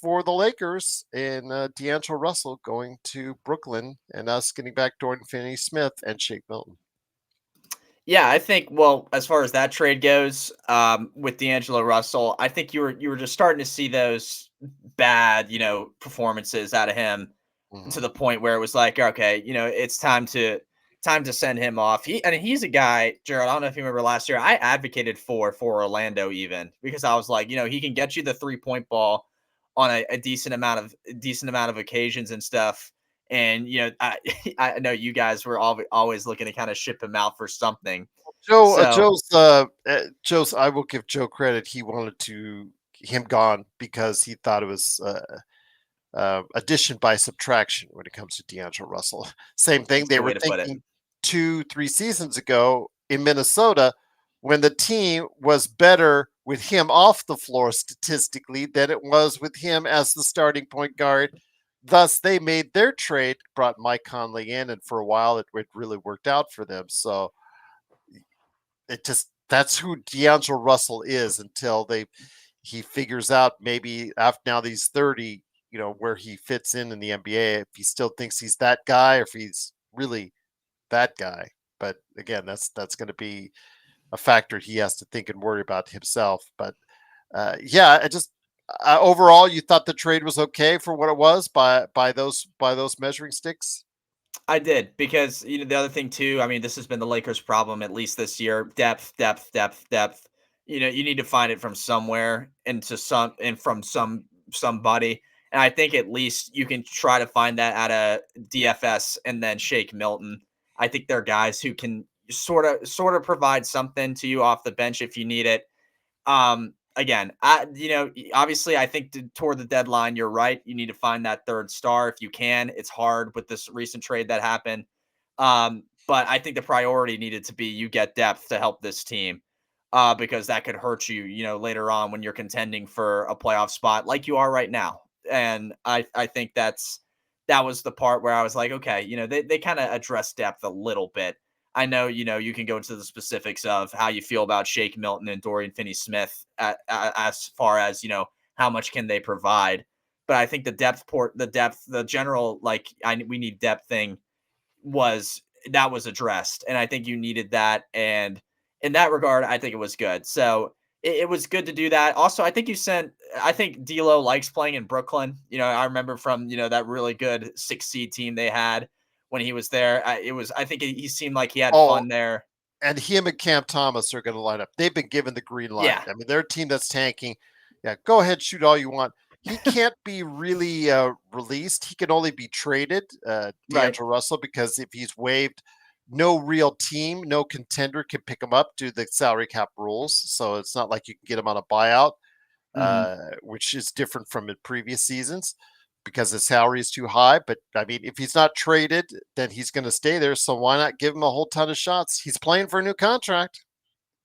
for the Lakers in D'Angelo Russell going to Brooklyn and us getting back Jordan Finney-Smith and Shake Milton? Yeah, I think. Well, as far as that trade goes, with D'Angelo Russell, I think you were just starting to see those bad, performances out of him to Mhm. the point where it was like, okay, it's time to send him off. He's a guy, Gerald. I don't know if you remember last year. I advocated for Orlando even because I was like, he can get you the 3-point ball on a decent amount of occasions and stuff. And I know you guys were always looking to kind of ship him out for something. So Joe's. I will give Joe credit. He wanted him gone because he thought it was addition by subtraction when it comes to D'Angelo Russell. Same thing that's a they good were way to put it. thinking 2, 3 seasons ago in Minnesota when the team was better with him off the floor statistically than it was with him as the starting point guard. Thus, they made their trade, brought Mike Conley in, and for a while it really worked out for them. So it just that's who D'Angelo Russell is until he figures out maybe after now that he's 30, where he fits in the NBA. If he still thinks he's that guy, or if he's really that guy. But again, that's going to be a factor he has to think and worry about himself. But yeah, I just overall, you thought the trade was okay for what it was by those measuring sticks. I did because the other thing too. I mean, this has been the Lakers' problem at least this year: depth, depth, depth, depth. You need to find it from somewhere and from somebody. And I think at least you can try to find that out of DFS and then Shake Milton. I think they're guys who can sort of provide something to you off the bench if you need it. again, obviously, I think toward the deadline, you're right. You need to find that third star if you can. It's hard with this recent trade that happened. But I think the priority needed to be you get depth to help this team, because that could hurt you, later on when you're contending for a playoff spot like you are right now. And I think that was the part where I was like, okay, they kind of address depth a little bit. I know, you can go into the specifics of how you feel about Shake Milton and Dorian Finney-Smith as far as, how much can they provide. But I think the general, like, we need depth thing was that was addressed. And I think you needed that. And in that regard, I think it was good. So it was good to do that. Also, I think D'Lo likes playing in Brooklyn. I remember from, that really good 6 seed team they had when he was there. I think he seemed like he had Oh, fun there. and him and Cam Thomas are going to line up. They've been given the green light. Yeah. I mean, they're a team that's tanking. Yeah, go ahead, shoot all you want. He can't be really released. He can only be traded, Right. D'Angelo Russell, because if he's waived, no real team, no contender can pick him up due to the salary cap rules. So it's not like you can get him on a buyout, Hmm. which is different from in previous seasons because his salary is too high. But I mean, if he's not traded, then he's going to stay there. So why not give him a whole ton of shots? He's playing for a new contract.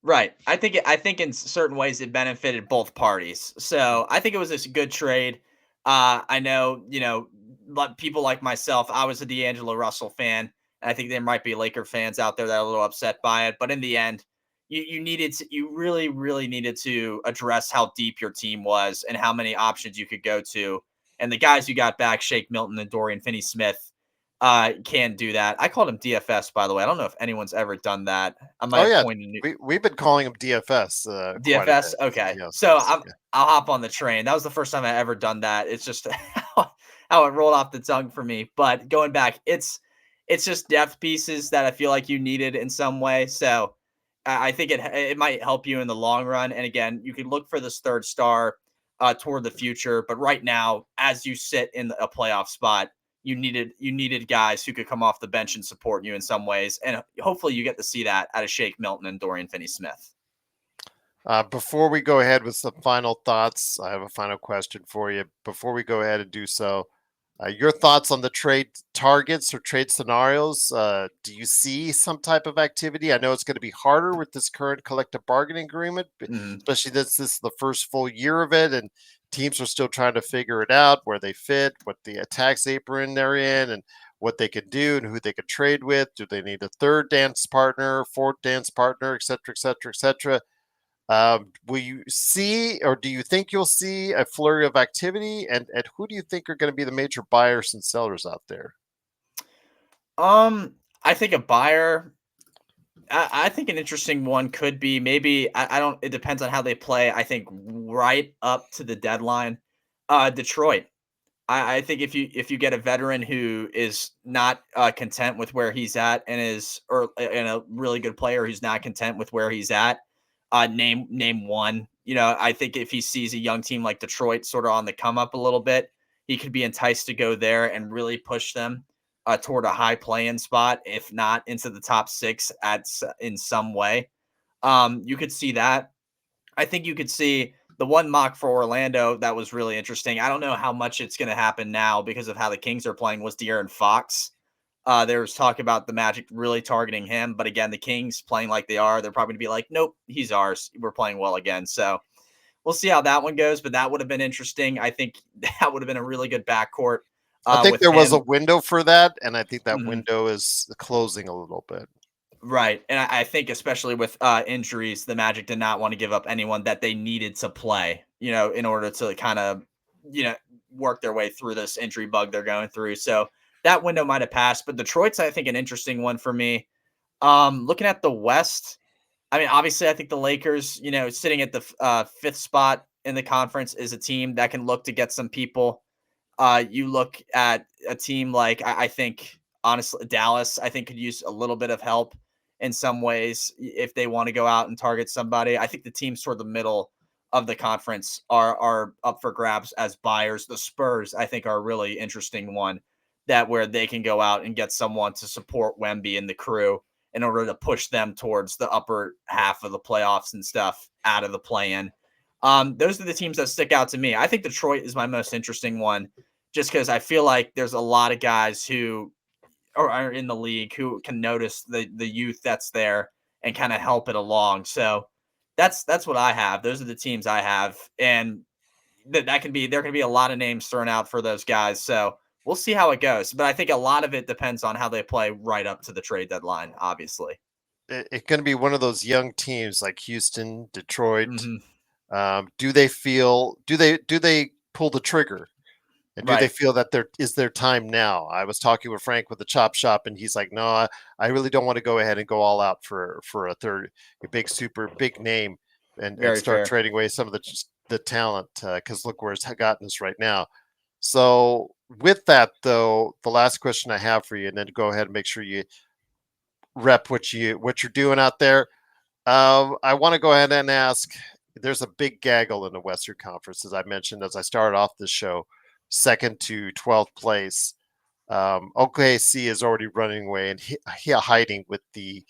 Right. I think in certain ways it benefited both parties. So I think it was a good trade. I know, people like myself, I was a D'Angelo Russell fan. And I think there might be Laker fans out there that are a little upset by it. But in the end, you really, really needed to address how deep your team was and how many options you could go to. And the guys you got back, Shake Milton and Dorian Finney Smith, can do that. I called him DFS, by the way. I don't know if anyone's ever done that. I might Oh have yeah, coined a new we've been calling him DFS quite a DFS. bit. Okay, Yes, so yes. I'll hop on the train. That was the first time I ever done that. It's just how it rolled off the tongue for me. But going back, it's just depth pieces that I feel like you needed in some way. So I think it might help you in the long run. And again, you can look for this third star toward the future. But right now, as you sit in a playoff spot, you needed guys who could come off the bench and support you in some ways. And hopefully, you get to see that out of Shake Milton and Dorian Finney-Smith. Before we go ahead with some final thoughts, I have a final question for you. Before we go ahead and do so, your thoughts on the trade targets or trade scenarios? Do you see some type of activity? I know it's going to be harder with this current collective bargaining agreement, Mhm. especially this is the first full year of it, and teams are still trying to figure it out where they fit, what the tax apron they're in, and what they can do and who they can trade with. Do they need a third dance partner, fourth dance partner, et cetera, et cetera, et cetera? Will you see, or do you think you'll see a flurry of activity? And who do you think are going to be the major buyers and sellers out there? Um, I think a buyer. I think an interesting one could be maybe I don't. It depends on how they play. I think right up to the deadline, Detroit. I think if you get a veteran who is not content with where he's at and and a really good player who's not content with where he's at, name one. I think if he sees a young team like Detroit sort of on the come up a little bit, he could be enticed to go there and really push them toward a high play-in spot, if not into the top six in some way. You could see that. I think you could see the one mock for Orlando that was really interesting. I don't know how much it's going to happen now because of how the Kings are playing. Was De'Aaron Fox? There was talk about the Magic really targeting him, but again, the Kings playing like they are, they're probably going to be like, "Nope, he's ours. We're playing well again." So we'll see how that one goes. But that would have been interesting. I think that would have been a really good backcourt I think with there was a him. window for that, and I think that Mhm. window is closing a little bit. Right. And I think especially with injuries, the Magic did not want to give up anyone that they needed to play, in order to kind of, you know, work their way through this injury bug they're going through. So that window might have passed, but Detroit's, I think, an interesting one for me. Looking at the West, I mean, obviously, I think the Lakers, sitting at the fifth spot in the conference is a team that can look to get some people. You look at a team like I think honestly Dallas, I think could use a little bit of help in some ways if they want to go out and target somebody. I think the teams toward the middle of the conference are up for grabs as buyers. The Spurs, I think, are a really interesting one that where they can go out and get someone to support Wemby and the crew in order to push them towards the upper half of the playoffs and stuff out of the play-in. Those are the teams that stick out to me. I think Detroit is my most interesting one, just because I feel like there's a lot of guys who are in the league who can notice the youth that's there and kind of help it along. So that's what I have. Those are the teams I have, and that can be there can be a lot of names thrown out for those guys. So we'll see how it goes. But I think a lot of it depends on how they play right up to the trade deadline. Obviously. It's going to be one of those young teams like Houston, Detroit. Hmm. Do they feel? Do they pull the trigger? And do they Right. feel that there is their time now? I was talking with Frank with the chop shop, and he's like, "No, I really don't want to go ahead and go all out for a big super big name, and Very start fair. trading away some of the talent because look where it's gotten us right now." So with that though, the last question I have for you, and then go ahead and make sure you rep what you're doing out there. I want to go ahead and ask. There's a big gaggle in the Western Conference, as I mentioned as I started off this show, second to 12th place. OKC is already running away and hiding with the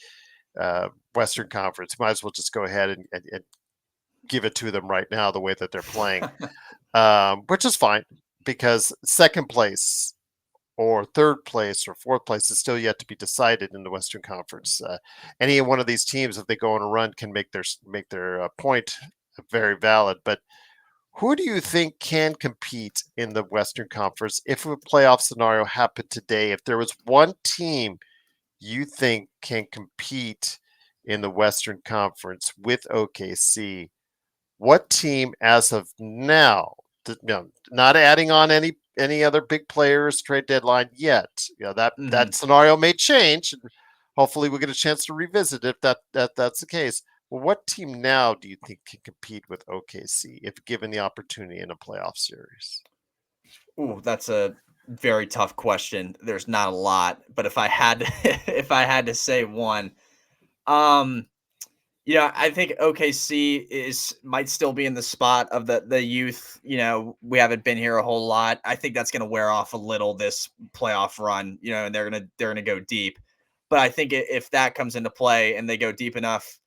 Western Conference. Might as well just go ahead and give it to them right now the way that they're playing, which is fine because second place or third place or fourth place is still yet to be decided in the Western Conference. Any one of these teams, if they go on a run, can make their point very valid. But who do you think can compete in the Western Conference if a playoff scenario happened today? If there was one team you think can compete in the Western Conference with OKC, what team as of now, not adding on any other big players trade deadline yet, that Hmm. scenario may change, and hopefully we'll get a chance to revisit if that's the case. Well, what team now do you think can compete with OKC if given the opportunity in a playoff series? Ooh, that's a very tough question. There's not a lot, but if I had to, if I had to say one, um, I think OKC is might still be in the spot of the youth. We haven't been here a whole lot. I think that's going to wear off a little this playoff run. And they're gonna go deep. But I think if that comes into play and they go deep enough,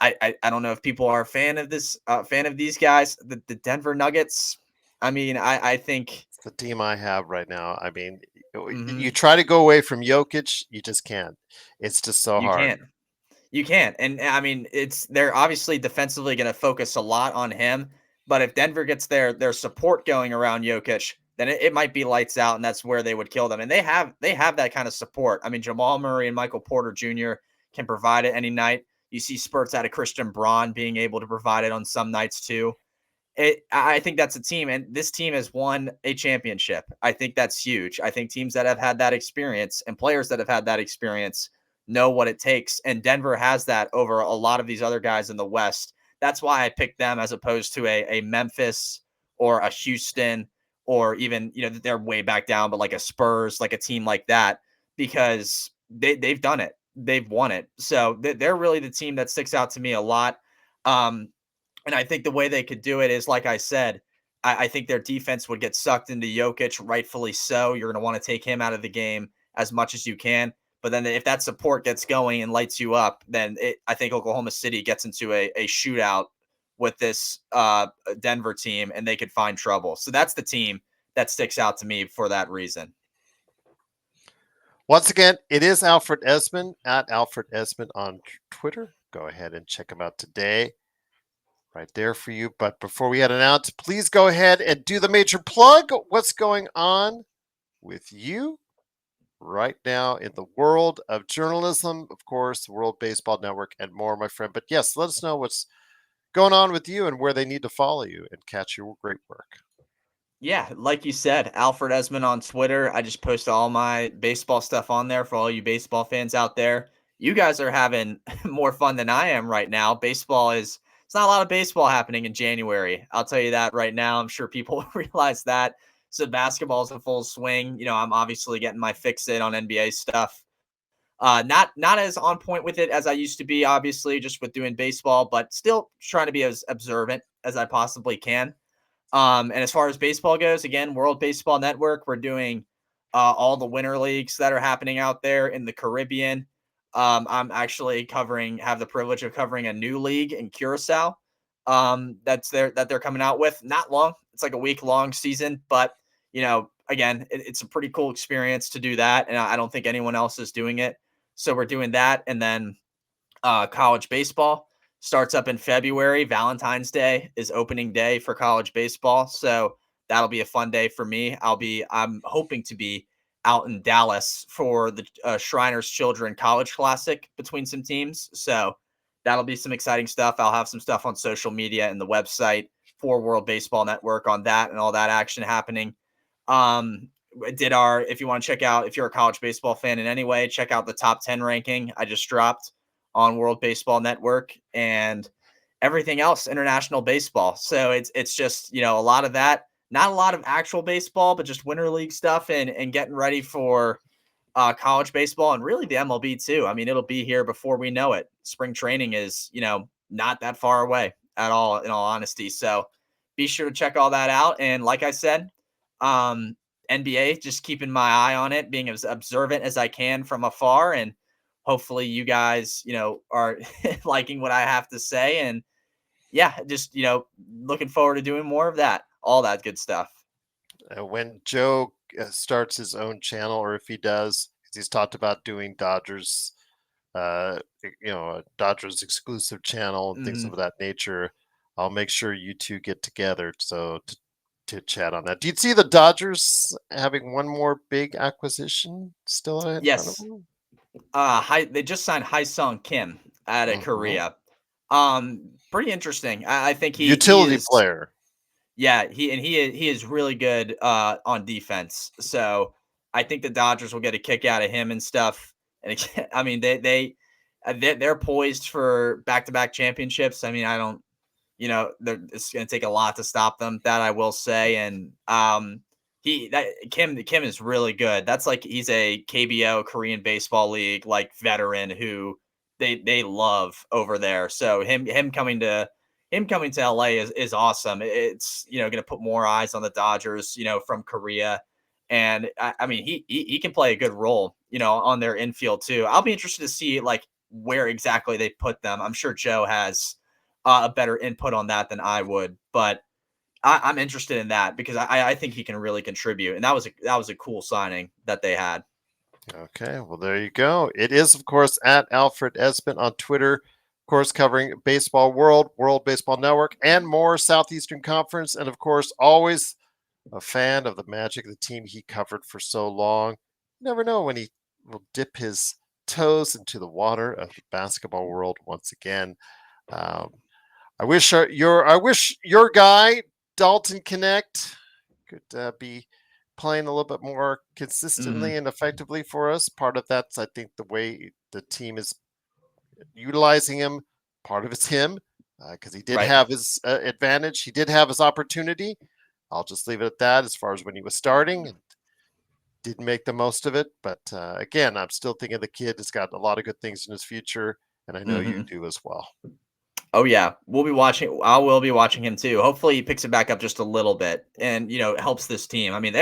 I don't know if people are a fan of these guys, the Denver Nuggets. I mean, I think. It's the team I have right now. I mean, you Mhm, try to go away from Jokic, you just can't. It's just so you hard. can't. You can't. And I mean, they're obviously defensively going to focus a lot on him. But if Denver gets their support going around Jokic, then it might be lights out, and that's where they would kill them. And they have that kind of support. I mean, Jamal Murray and Michael Porter Jr. can provide it any night. You see spurts out of Christian Braun being able to provide it on some nights too. I think that's a team, and this team has won a championship. I think that's huge. I think teams that have had that experience and players that have had that experience know what it takes, and Denver has that over a lot of these other guys in the West. That's why I picked them as opposed to a Memphis or a Houston, or even they're way back down, but like a Spurs, like a team like that, because they've done it, they've won it. So they're really the team that sticks out to me a lot. Um, and I think the way they could do it is, like I said, I think their defense would get sucked into Jokic, rightfully so. You're going to want to take him out of the game as much as you can. But then if that support gets going and lights you up, then I think Oklahoma City gets into a shootout with this Denver team, and they could find trouble. So that's the team that sticks out to me for that reason. Once again, it is Alfred Ezman at Alfred Ezman on Twitter. Go ahead and check him out today. Right there for you. But before we head on out, please go ahead and do the major plug. What's going on with you right now in the world of journalism, of course, the World Baseball Network, and more, my friend. But yes, let us know what's going on with you and where they need to follow you and catch your great work. Yeah, like you said, Alfred Ezman on Twitter. I just post all my baseball stuff on there for all you baseball fans out there. You guys are having more fun than I am right now. It's not a lot of baseball happening in January. I'll tell you that right now. I'm sure people realize that. So basketball's in full swing. I'm obviously getting my fix in on NBA stuff. Not as on point with it as I used to be, obviously, just with doing baseball, but still trying to be as observant as I possibly can. And as far as baseball goes, again, World Baseball Network, we're doing all the winter leagues that are happening out there in the Caribbean. I'm actually have the privilege of covering a new league in Curacao. that they're coming out with. Not long. It's like a week long season, but again, it's a pretty cool experience to do that, and I don't think anyone else is doing it. So we're doing that, and then college baseball starts up in February. Valentine's Day is opening day for college baseball, so that'll be a fun day for me. I'm hoping to be out in Dallas for the Shriners Children College Classic between some teams. So that'll be some exciting stuff. I'll have some stuff on social media and the website for World Baseball Network on that and all that action happening. If you want to check out, if you're a college baseball fan in any way, check out the top 10 ranking I just dropped on World Baseball Network and everything else international baseball. So it's just, a lot of that, not a lot of actual baseball, but just winter league stuff and getting ready for college baseball and really the MLB too. I mean, it'll be here before we know it. Spring training is, not that far away at all, in all honesty. So be sure to check all that out. And like I said, NBA, just keeping my eye on it, being as observant as I can from afar. And hopefully you guys, are liking what I have to say. And yeah, just, looking forward to doing more of that, all that good stuff. When Joe starts his own channel, or if he does, because he's talked about doing Dodgers, a Dodgers exclusive channel and things Mhm. of that nature, I'll make sure you two get together to chat on that. Do you see the Dodgers having one more big acquisition still in front of Yes. them? They just signed Sung Kim out of Hmm. Korea. Pretty interesting. I think he Utility is. player. Yeah, he is really good on defense. So I think the Dodgers will get a kick out of him and stuff. And again, I mean, they're poised for back-to-back championships. I mean, I don't, it's going to take a lot to stop them. That I will say. And Kim is really good. That's like he's a KBO Korean Baseball League like veteran who they love over there. So him coming to LA is awesome. It's going to put more eyes on the Dodgers, from Korea, and I mean he can play a good role, on their infield too. I'll be interested to see like where exactly they put them. I'm sure Joe has a better input on that than I would, but I'm interested in that because I think he can really contribute, and that was a cool signing that they had. Okay, well, there you go. It is, of course, at Alfred Ezman on Twitter, of course, covering Baseball World, World Baseball Network, and more Southeastern Conference. And of course, always a fan of the Magic, the team he covered for so long. You never know when he will dip his toes into the water of the basketball world once again. Um, I wish your guy Dalton Connect could be playing a little bit more Hmm. consistently and effectively for us. Part of that's, I think, the way the team is utilizing him. Part of it's him because he did Right. have his advantage. He did have his opportunity. I'll just leave it at that as far as when he was starting and didn't make the most of it. But again, I'm still thinking the kid has got a lot of good things in his future, and I know you Hmm. do as well. Oh yeah, we'll be watching. I will be watching him too. Hopefully, he picks it back up just a little bit, and helps this team. I mean,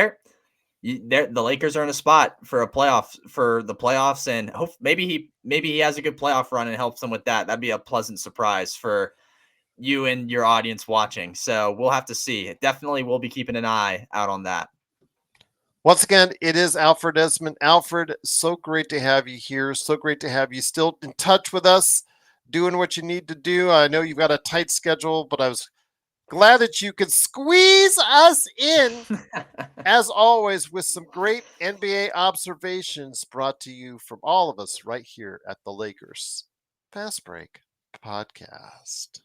the Lakers are in a spot for the playoffs, and maybe he has a good playoff run and helps them with that. That'd be a pleasant surprise for you and your audience watching. So we'll have to see. Definitely, we'll be keeping an eye out on that. Once again, it is Alfred Ezman. Alfred, so great to have you here. So great to have you still in touch with us, doing what you need to do. I know you've got a tight schedule, but I was glad that you could squeeze us in, as always, with some great NBA observations brought to you from all of us right here at the Lakers Fast Break Podcast.